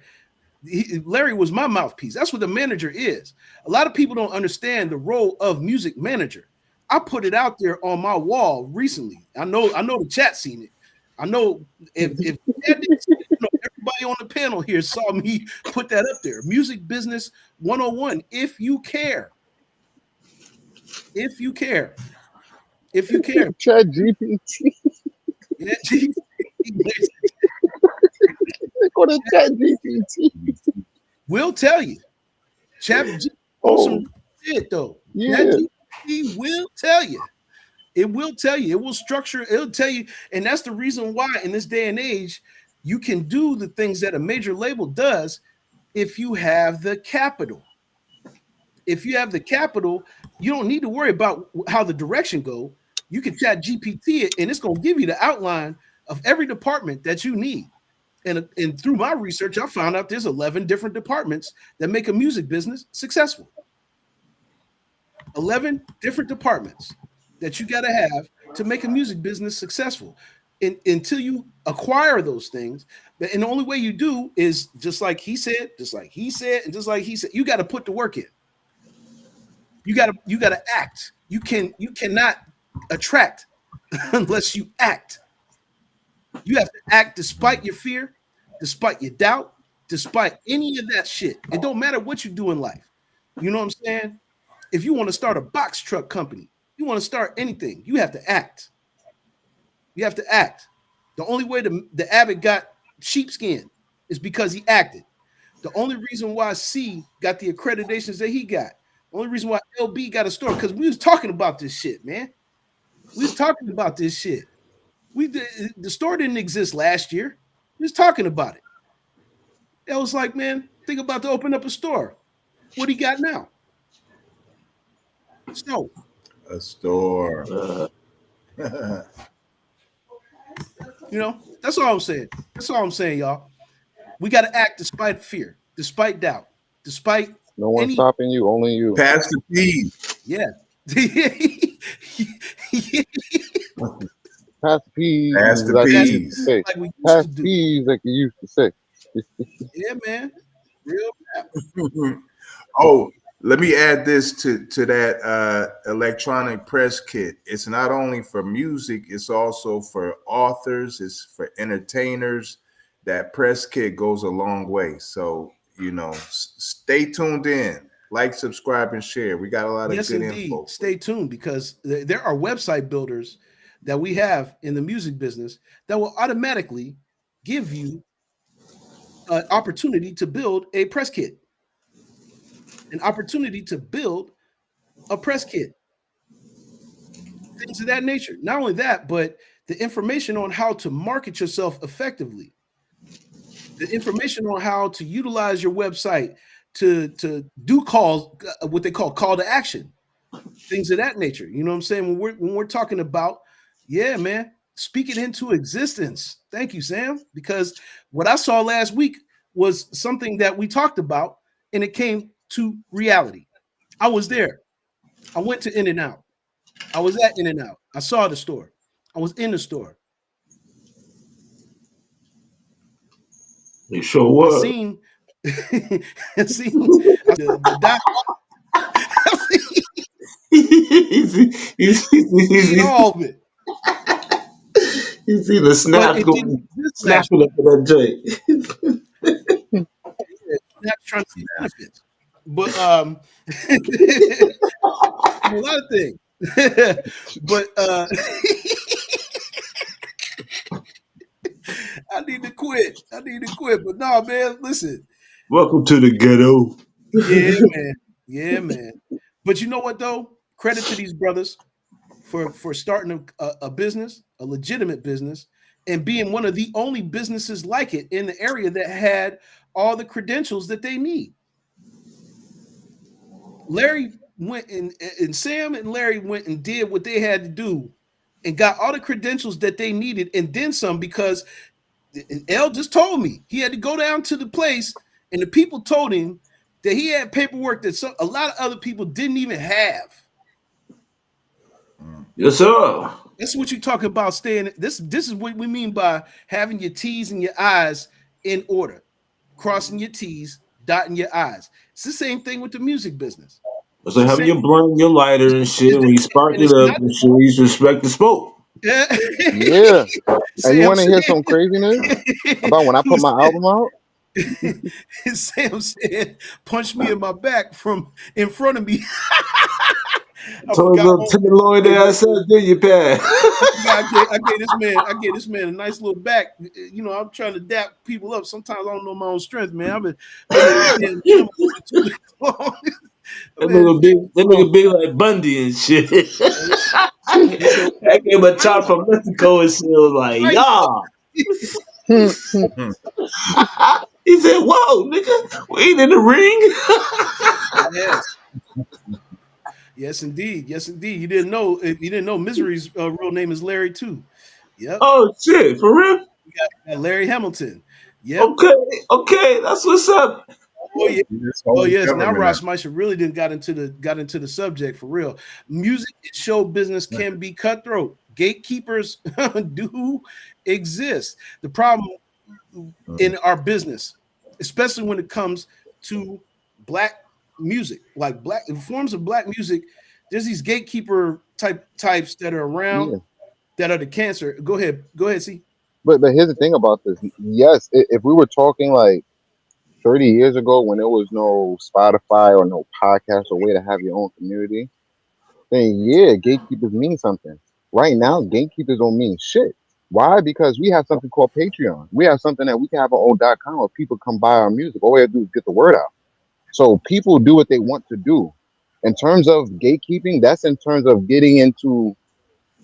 Larry was my mouthpiece. That's what the manager is. A lot of people don't understand the role of music manager. I put it out there on my wall recently. I know the chat seen it. I know if everybody on the panel here saw me put that up there. Music business 101. If you care. Chat GPT. Yeah, Go to Chat GPT. We'll tell you. Chat some shit though. Yeah. Chat GPT will tell you. It will tell you. It will structure. It'll tell you. And that's the reason why in this day and age, you can do the things that a major label does if you have the capital. If you have the capital, you don't need to worry about how the direction go. You can Chat GPT it, and it's going to give you the outline of every department that you need. And through my research, I found out there's 11 different departments that make a music business successful. 11 different departments that you got to have to make a music business successful. Until you acquire those things, and the only way you do is just like he said, you got to put the work in. You got to act. You cannot attract unless you act. You have to act despite your fear, despite your doubt, despite any of that shit. It don't matter what you do in life. You know what I'm saying? If you want to start a box truck company, you want to start anything, you have to act. You have to act. The only way the Abbott got sheepskin is because he acted. The only reason why C got the accreditations that he got, the only reason why LB got a store, because we was talking about this shit, man. We was talking about this shit. The store didn't exist last year. We was talking about it. It was like, man, think about to open up a store. What do you got now? Snow. A store. That's all I'm saying. That's all I'm saying, y'all. We got to act despite fear, despite doubt, despite No one any. stopping you, only you. Pass the peas. Yeah. Pass the peas, Pass the like you That's used to peas. say. like we used Pass to the do. peas, like you used to say. Yeah, man. Real rap. Oh, let me add this to that electronic press kit. It's not only for music; it's also for authors. It's for entertainers. That press kit goes a long way. So stay tuned in. Like, subscribe, and share. We got a lot of Yes, good indeed. info for Stay you. tuned because there are website builders that we have in the music business that will automatically give you an opportunity to build a press kit, an opportunity to build a press kit, things of that nature. Not only that, but the information on how to market yourself effectively, the information on how to utilize your website to do calls, what they call call to action, things of that nature. You know what I'm saying? When we're talking about, yeah, man, speak it into existence. Thank you, Sam, because what I saw last week was something that we talked about, and it came to reality. I was there. I went to In and Out. I was at In and Out. I saw the store. I was in the store. You sure I was. seen, I seen the dot. you Seen all of it, see the but snaps it didn't going, exist last snapping year. up for that joint. Yeah, Snap's trying to see benefits, but a lot of things. But I need to quit. I need to quit. But no, man, listen. Welcome to the ghetto. Yeah, man. Yeah, man. But you know what though? Credit to these brothers for starting a business, a legitimate business, and being one of the only businesses like it in the area that had all the credentials that they need. Larry went and Sam and Larry went and did what they had to do and got all the credentials that they needed and then some because L just told me he had to go down to the place and the people told him that he had paperwork that a lot of other people didn't even have. Yes, sir. That's what you're talking about staying. This is what we mean by having your T's and your I's in order, crossing your T's, dotting your I's. It's the same thing with the music business. It's It's like the having same. your blunt, your lighter, and shit. And when you spark And it it's up not. and shit, you just respect the smoke. Yeah. Yeah. And you Sam want to hear said. some craziness about when I put Who my said? album out? Sam said, "Punch me in my back from in front of me." I So his forgot. little tenderloin Hey, there, I said, do you, Pat? I forgot. I gave this man a nice little back. I'm trying to dap people up. Sometimes I don't know my own strength, man. I've been in the damn gym for too long. I've been in the gym That too long. nigga big like Bundy and shit. You know, That gave a I chop from Mexico and shit. Was like, right. yeah. Hmm. He said, whoa, nigga, we ain't in the ring. Yes, yes, indeed, yes, indeed. You didn't know Misery's real name is Larry too. Yep, Oh shit, for real? got Larry Hamilton. Yep. Okay, okay, that's what's up. Oh yeah. This Oh whole yes. Now government now. Ross Meisher really didn't got into the subject for real. Music and show business can be cutthroat. Gatekeepers do exist. The problem in our business, especially when it comes to black music, like black forms of black music, there's these gatekeeper types that are around Yeah. that are the cancer. Go ahead. Go ahead, see. But here's the thing about this. Yes, if we were talking like 30 years ago when there was no Spotify or no podcast or way to have your own community, then yeah, gatekeepers mean something. Right now, gatekeepers don't mean shit. Why? Because we have something called Patreon. We have something that we can have our own .com where people come buy our music. All we have to do is get the word out. So people do what they want to do. In terms of gatekeeping, that's in terms of getting into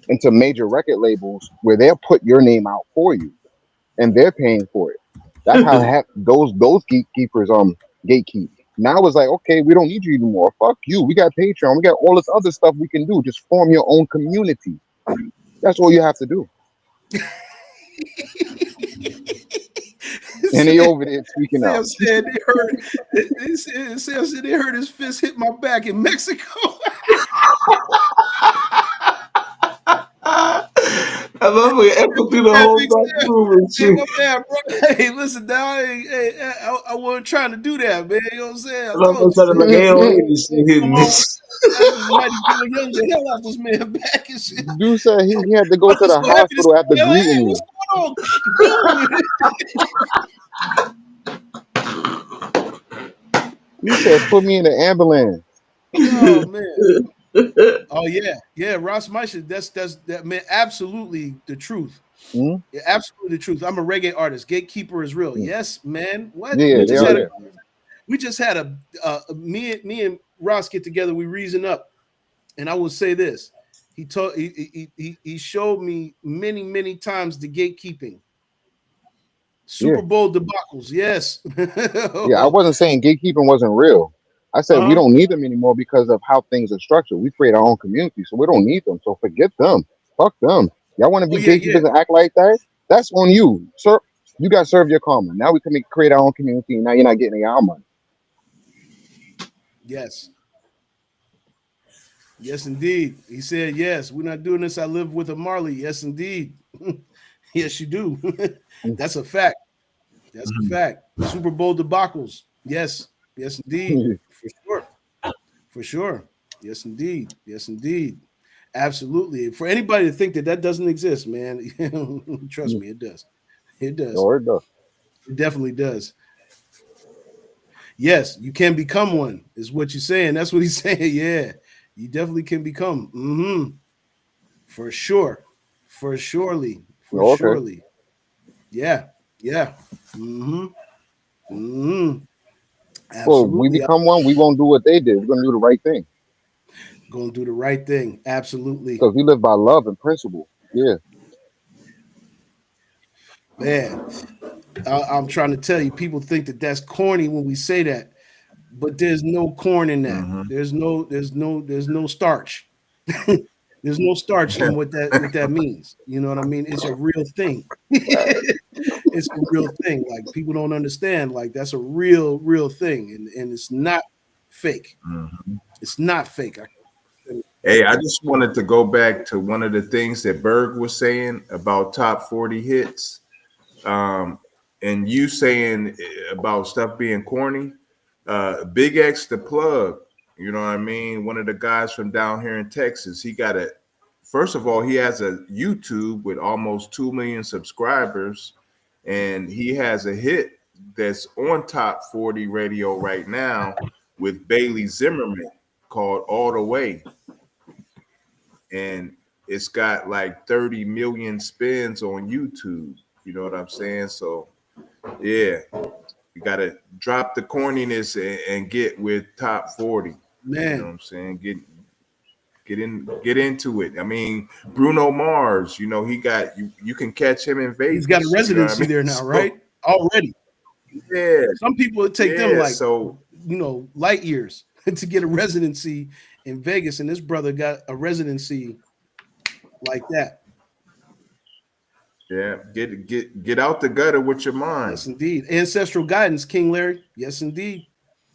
into major record labels where they'll put your name out for you and they're paying for it. That's how those gatekeepers gatekeep. Now it's like, okay, we don't need you anymore. Fuck you. We got Patreon. We got all this other stuff we can do. Just form your own community. That's all you have to do. And they over there speaking Sam out. said they heard. Sam said they heard his fist hit my back in Mexico. I love it. Echo through the Yeah, whole Big back Sam. room and Hey, shit. my bad, bro. Hey, listen, now I wasn't trying to do that, man. You know what I'm saying? I I love told it. you. Sounded like 808 shit Come hitting on, this. I just mighty Joe Young the hell out this man back and shit. Dude said he had to go I'm to the so happy to see hospital after you. Like, hey, greeting what's me. going on? Boom. He said, put me in the ambulance. Oh man. Oh yeah. Ross Meisha. That's that man. Absolutely the truth. Hmm? Yeah, absolutely the truth. I'm a reggae artist. Gatekeeper is real. Yes, man. What Yeah, we they just are had there. me and Ross get together. We reason up, and I will say this. He showed me many times the gatekeeping. Yeah. Super Bowl debacles. Yes. Yeah, I wasn't saying gatekeeping wasn't real. I said we Uh-huh. don't need them anymore because of how things are structured. We create our own community, so we don't need them. So forget them. Fuck them. Y'all want to Oh be yeah. gatekeepers and act like that? That's on you, sir. You got to serve your karma. Now we can create our own community. And now you're not getting our money. Yes. Yes, indeed. He said, yes, we're not doing this. I live with a Marley. Yes, indeed. Yes, you do. That's a fact. That's a fact. Super Bowl debacles. Yes. Yes, indeed. For sure. For sure. Yes, indeed. Yes, indeed. Absolutely. For anybody to think that that doesn't exist, man, trust me, it does. It does. Or it does. It definitely does. Yes, you can become one, is what you're saying. That's what he's saying. Yeah, you definitely can become. For sure. For surely. For Oh, okay. surely. Yeah. Yeah. Mm-hmm. Mm-hmm. Well, if we Absolutely. I'm become one, we won't do what they did. We're gonna do the right thing gonna do the right thing. Absolutely. because we live by love and principle. Yeah. Man, I'm trying to tell you, people think that that's corny when we say that, but there's no corn in that. Mm-hmm. There's no starch. There's no starch in what that means. You know what I mean? It's a real thing. It's a real thing. Like people don't understand. Like that's a real thing, and it's not fake. Mm-hmm. It's not fake. Hey, I just wanted to go back to one of the things that Berg was saying about top 40 hits. And you saying about stuff being corny. Big X the plug, you know what I mean? One of the guys from down here in Texas. First of all, he has a YouTube with almost 2 million subscribers, and he has a hit that's on top 40 radio right now with Bailey Zimmerman called All the Way. And it's got like 30 million spins on YouTube. You know what I'm saying? So yeah, you gotta drop the corniness and get with top 40. You know what Man, I'm saying? Get into it. I mean, Bruno Mars, he got you can catch him in he's got a Vegas. You know what I residency mean? there now, So right? Already. yeah, Some people would take them yeah. like So light years to get a residency in Vegas, and this brother got a residency like that. yeah, get out the gutter with your mind. Yes, indeed. Ancestral guidance, King Larry. Yes, indeed.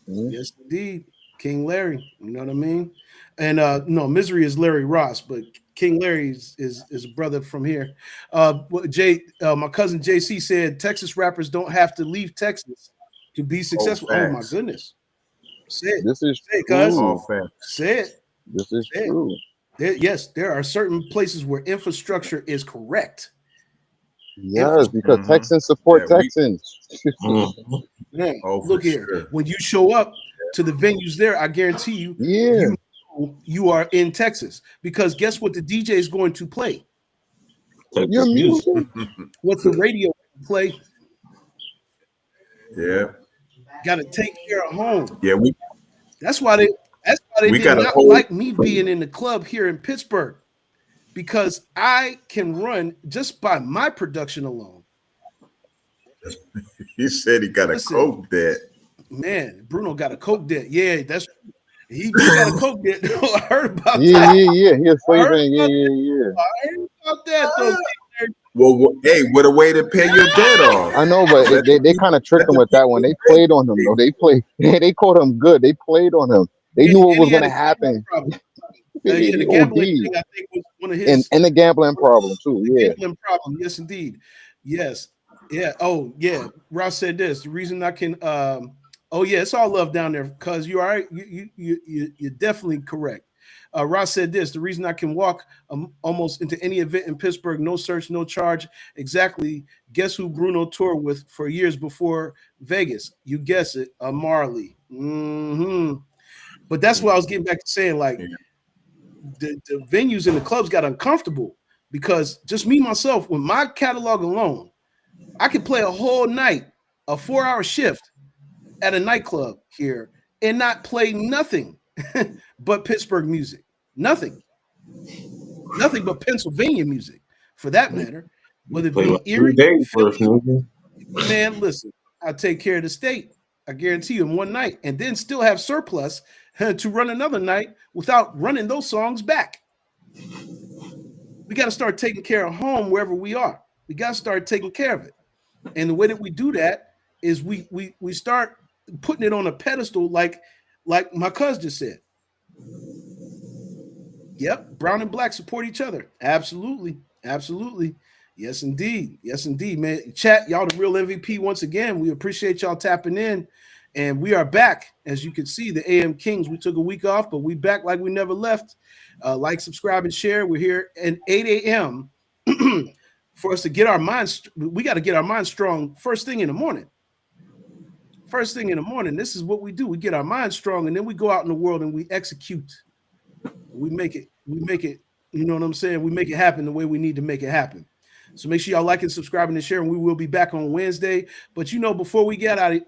Mhm. Yes, indeed. King Larry. You know what I mean? And no, misery is Larry Ross, but King Larry is a brother from here. My cousin JC said Texas rappers don't have to leave Texas to be Oh, successful. Oh my facts. goodness. Say it. This is Say it, cuz. All true. facts. Say it. This is Say it. true. Yes, there are certain places where infrastructure is correct. Yes, because Mm-hmm. Texans support Yeah, Texans. Mhm. Man, oh, for look here. sure. When you show up to the venues there, I guarantee you, Yeah. you know you are in Texas because guess what the DJ is going to play? Your Texas music. music. What the radio play? Yeah. Got to take care of home. Yeah, That's why they. That's why they we did got a not whole like me being in the club here in Pittsburgh because I can run just by my production alone. He said he got a Listen, coke debt. man, Bruno got a coke debt. Yeah, that's he got a coke debt. I heard about Yeah, that. yeah, yeah. He a I slave heard man. Yeah, about yeah, that. yeah. I heard about that though. Well, hey, what a way to pay your debt off. I know, but Let they kind of let tricked him the with that one. people They pay. played on him though. They played. They caught him good. They played on him. They And, knew what and was he had gonna a gambling happen. problem. Yeah, He the gambling OD thing I think was one of and the gambling problem too. the Yeah. gambling problem. Yes, indeed. Yes. Yeah. Oh, yeah. Ross said this. The reason I can oh yeah, it's all love down there because you are you're definitely correct. Ross said this. The reason I can walk almost into any event in Pittsburgh, no search, no charge. Exactly. Guess who Bruno toured with for years before Vegas? You guess it, Marley. But that's what I was getting back to saying. Like the venues and the clubs got uncomfortable because just me myself, with my catalog alone, I could play a whole night, a 4-hour shift at a nightclub here and not play nothing but Pittsburgh music. Nothing but Pennsylvania music for that matter. Whether it Play like be 3 Erie, days Philly, worth, nigga. man, listen, I take care of the state. I guarantee you in one night, and then still have surplus to run another night without running those songs back. We got to start taking care of home wherever we are. We got to start taking care of it. And the way that we do that is we start putting it on a pedestal like my cousin just said. Yep, brown and black support each other. Absolutely. Absolutely. Yes, indeed. Yes, indeed, man. Chat, y'all the real MVP once again. We appreciate y'all tapping in. And we are back. As you can see, the AM Kings, we took a week off, but we back like we never left. Like, subscribe, and share. We're here at 8 a.m. for us to get our minds. We got to get our minds strong first thing in the morning. First thing in the morning, this is what we do. We get our minds strong, and then we go out in the world and we execute. We make it, you know what I'm saying? We make it happen the way we need to make it happen. So make sure y'all like and subscribing and sharing. We will be back on Wednesday. But before we get out of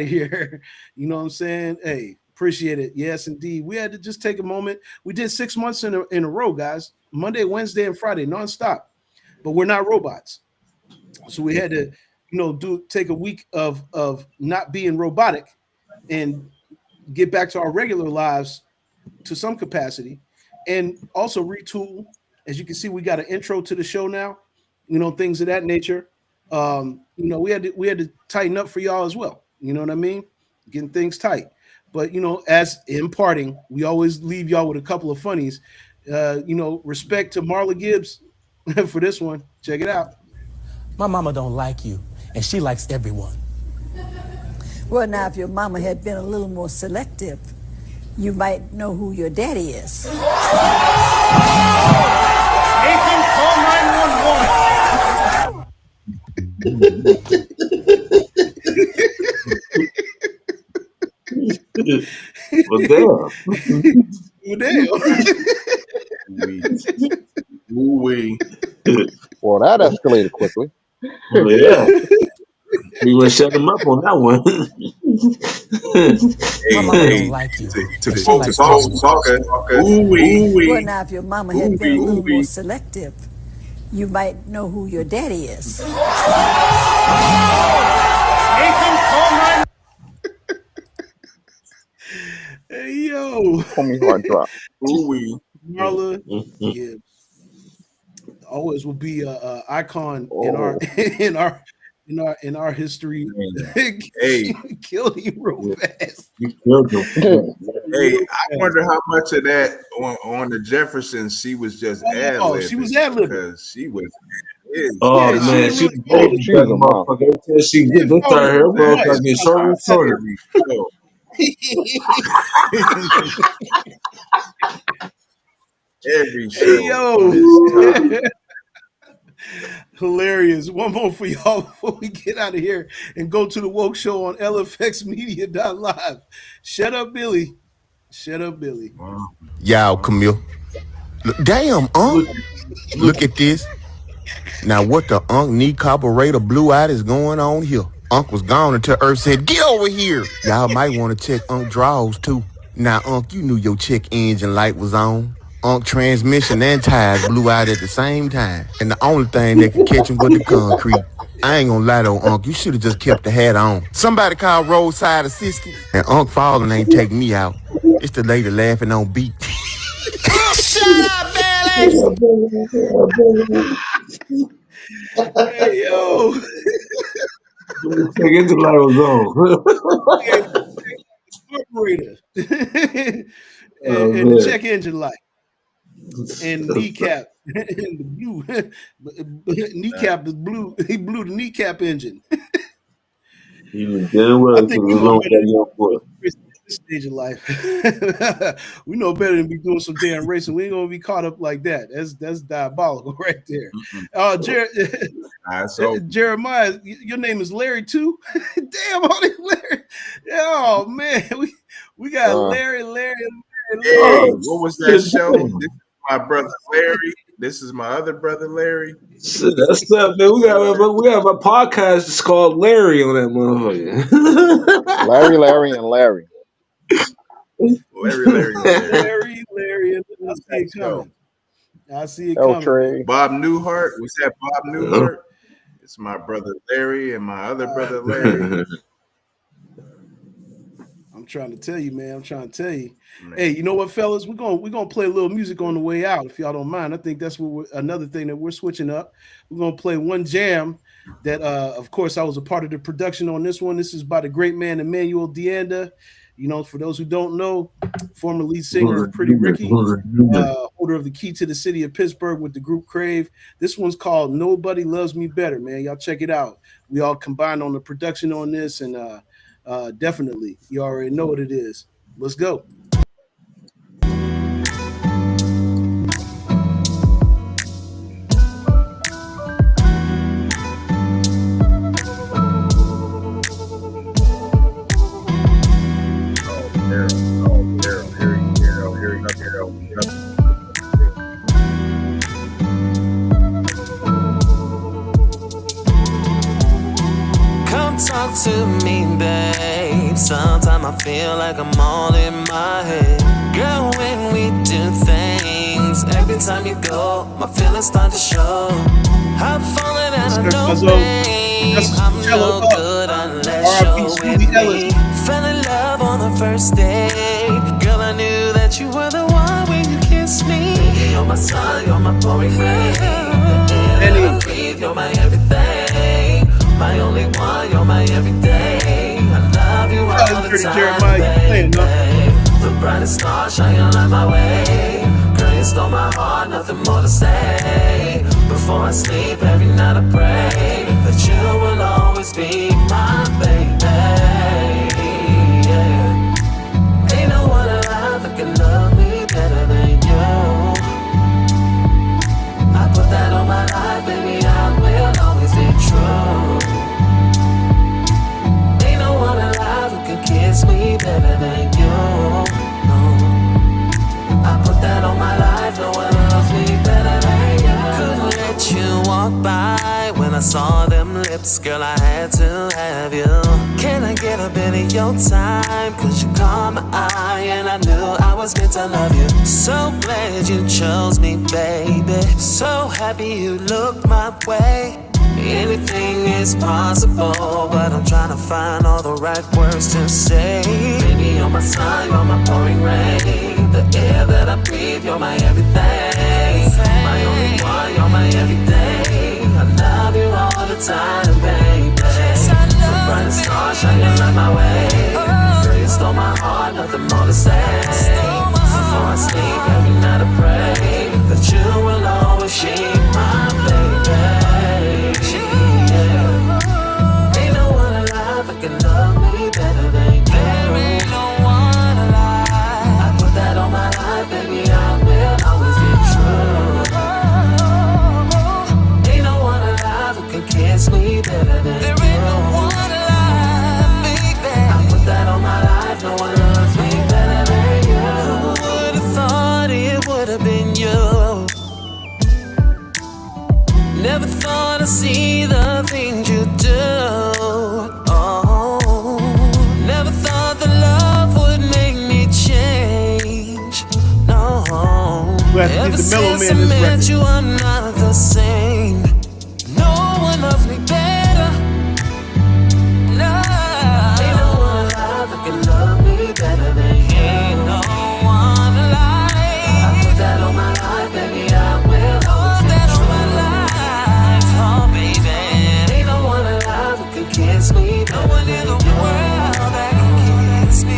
here, you know what I'm saying? Hey, appreciate it. Yes, indeed. We had to just take a moment. We did 6 months in a row, guys. Monday, Wednesday, and Friday, nonstop. But we're not robots. So we had to, take a week of not being robotic and get back to our regular lives to some capacity, and also retool. As you can see, we got an intro to the show now, things of that nature. We had to tighten up for y'all as well. You know what I mean? Getting things tight. But as in parting, we always leave y'all with a couple of funnies. Respect to Marla Gibbs for this one. Check it out. My mama don't like you, and she likes everyone. Well, now, if your mama had been a little more selective, you might know who your daddy is. Nathan, call 911. Well, damn. Ooh-wee. Well, that escalated quickly. Well, yeah. We gonna shut him up on that one. My mama don't like you. To and she likes everyone. talker. Ooh-wee. Well, now, if your mama had been a little more selective, you might know who your daddy is. Nathan, call 911. Hey, yo. Call me hard drop. Ooh-wee. Marla Gibbs always will be a icon in our history. Hey, killed him real fast. Hey, I wonder how much of that on the Jeffersons she was just ad-libbing. She was ad-libbing because she was. Oh man, she was baby that motherfucker. Every time she get this out here, bro, start getting shorter and shorter. Every show. Hey, yo. Hilarious. One more for y'all before we get out of here and go to the Woke Show on lfxmedia.live. Shut up, Billy. Shut up, Billy. Y'all, Camille. Damn, Unc. Look at this. Now, what the Unc knee carburetor blue-eyed is going on here? Unc was gone until Earth said, get over here. Y'all might want to check Unc drawers, too. Now, Unc, you knew your check engine light was on. Unc transmission and tires blew out at the same time. And the only thing that could catch him was the concrete. I ain't gonna lie though, Unc, you should have just kept the hat on. Somebody call roadside assistance. And Unc falling ain't taking me out. It's the lady laughing on beat. Shut up, Billy! Hey, yo. Check into light was Yeah, on. carburetor. Oh and the man. check engine light. And kneecap. And the blue. Kneecap the blue. He blew the kneecap engine. He was damn well I he think was we know alone with better that young boy. at this stage of life. We know better than be doing some damn racing. We ain't gonna be caught up like that. That's diabolical right there. Jeremiah, your name is Larry too. Damn, all these Larry. Oh man, we got Larry. Hey, what was that show? This is my brother Larry. This is my other brother Larry. That's up, man. We got a podcast that's called Larry on that motherfucker. Larry, and Larry. Larry. Larry. I see it coming. I see it coming. Trey. Bob Newhart. Was that Bob Newhart? It's my brother Larry and my other brother Larry. I'm trying to tell you, man. Hey, you know what, fellas? We're gonna play a little music on the way out, if y'all don't mind. I think that's another thing that we're switching up. We're gonna play one jam that, of course, I was a part of the production on this one. This is by the great man Emmanuel Deanda. You know, for those who don't know, former lead singer of Pretty Ricky, holder of the key to the city of Pittsburgh with the group Crave. This one's called Nobody Loves Me Better, man. Y'all check it out. We all combined on the production on this, and definitely, you already know what it is. Let's go. Come talk to me, babe. Sometimes I feel like I'm all in my head. Girl, when we do things, every time you go, my feelings start to show. I'm falling out of no babe. I'm no good unless you're with me. Fell in love on the first date. Girl, I knew that you were the one when you kissed me. Baby, you're my sun, you're my pouring rain. The air that I breathe, you're my everything. My only one, you're my everyday. I love you all the time, baby. The brightest star shining light my way. Girl, you stole my heart, nothing more to say. Before I sleep, every night I pray that you will always be my baby. Yeah. Ain't no one alive that can love me better than you. I put that on my life, baby, I will always be true. Ain't no one alive who can kiss me better than you. No. I put that on my life, no one loves me better than you. Couldn't let you walk by when I saw them lips, girl, I had to have you. Can I get a bit of your time? Cause you caught my eye and I knew I was meant to love you. So glad you chose me, baby. So happy you looked my way. Anything is possible, but I'm trying to find all the right words to say. Baby, you're my sun, you're my pouring rain. The air that I breathe, you're my everything. My only one, you're my everyday. I love you all the time, baby. The brightest star shining light my way. Girl, you stole my heart, nothing more to say. Before I sleep, every night I pray that you will always be my baby. Ain't no one alive that can love me better than you. There ain't no one alive. I put that on my life, baby, I will always be true. Ain't no one alive who can kiss me better than you. There ain't no one alive, baby. I put that on my life, no one loves me better than you. Who would've thought it would've been you? Never thought I'd see the things you do. Oh, never thought that love would make me change. No, We have to give Ever the Mellow since I Man this met record. you, I'm not the same. No one loves me better. No. Ain't no one alive that can love me better than you. Ain't no one alive. I put that on my life, baby. I will always put that on my life, oh baby. Ain't no one alive that can kiss me. No one in the world that can kiss me.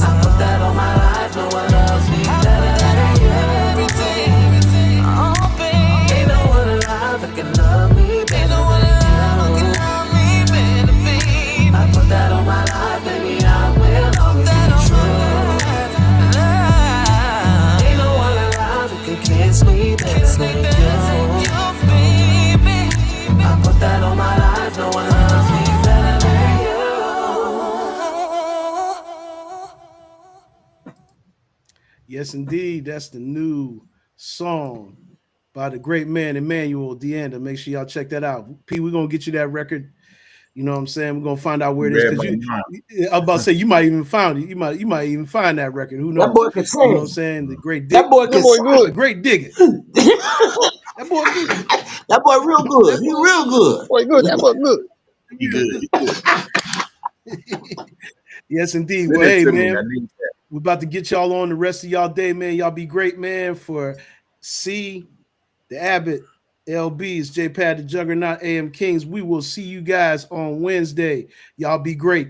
I put that on my life. No one loves me better than you. Everything, oh baby. Ain't no one alive that can love me better. Ain't no one alive that can love me better, baby. I put that on my life, baby. I will always be true. Ain't no one alive that can kiss me better than you, baby. I put that on my life. No one loves me better than you. Yes, indeed. That's the new song by the great man Emmanuel Deanda. Make sure y'all check that out. P, we're gonna get you that record. You know what I'm saying? We're gonna find out where it is Read because my you. mind. I was about to say you might even found it. You might even find that record. Who That knows? boy can You know what I'm sing. saying? The great That dig, boy can boy sing. the good. great digger. That boy good. That boy real good. That He boy real good. good. Boy good. That boy good. He Real good. He good. good. Yes, indeed. Send Well, it hey, to me. I man, need that. we're about to get y'all on the rest of y'all day, man. Y'all be great, man. For C, the Abbott, LBs, J Pad, the Juggernaut, AM Kings. We will see you guys on Wednesday. Y'all be great.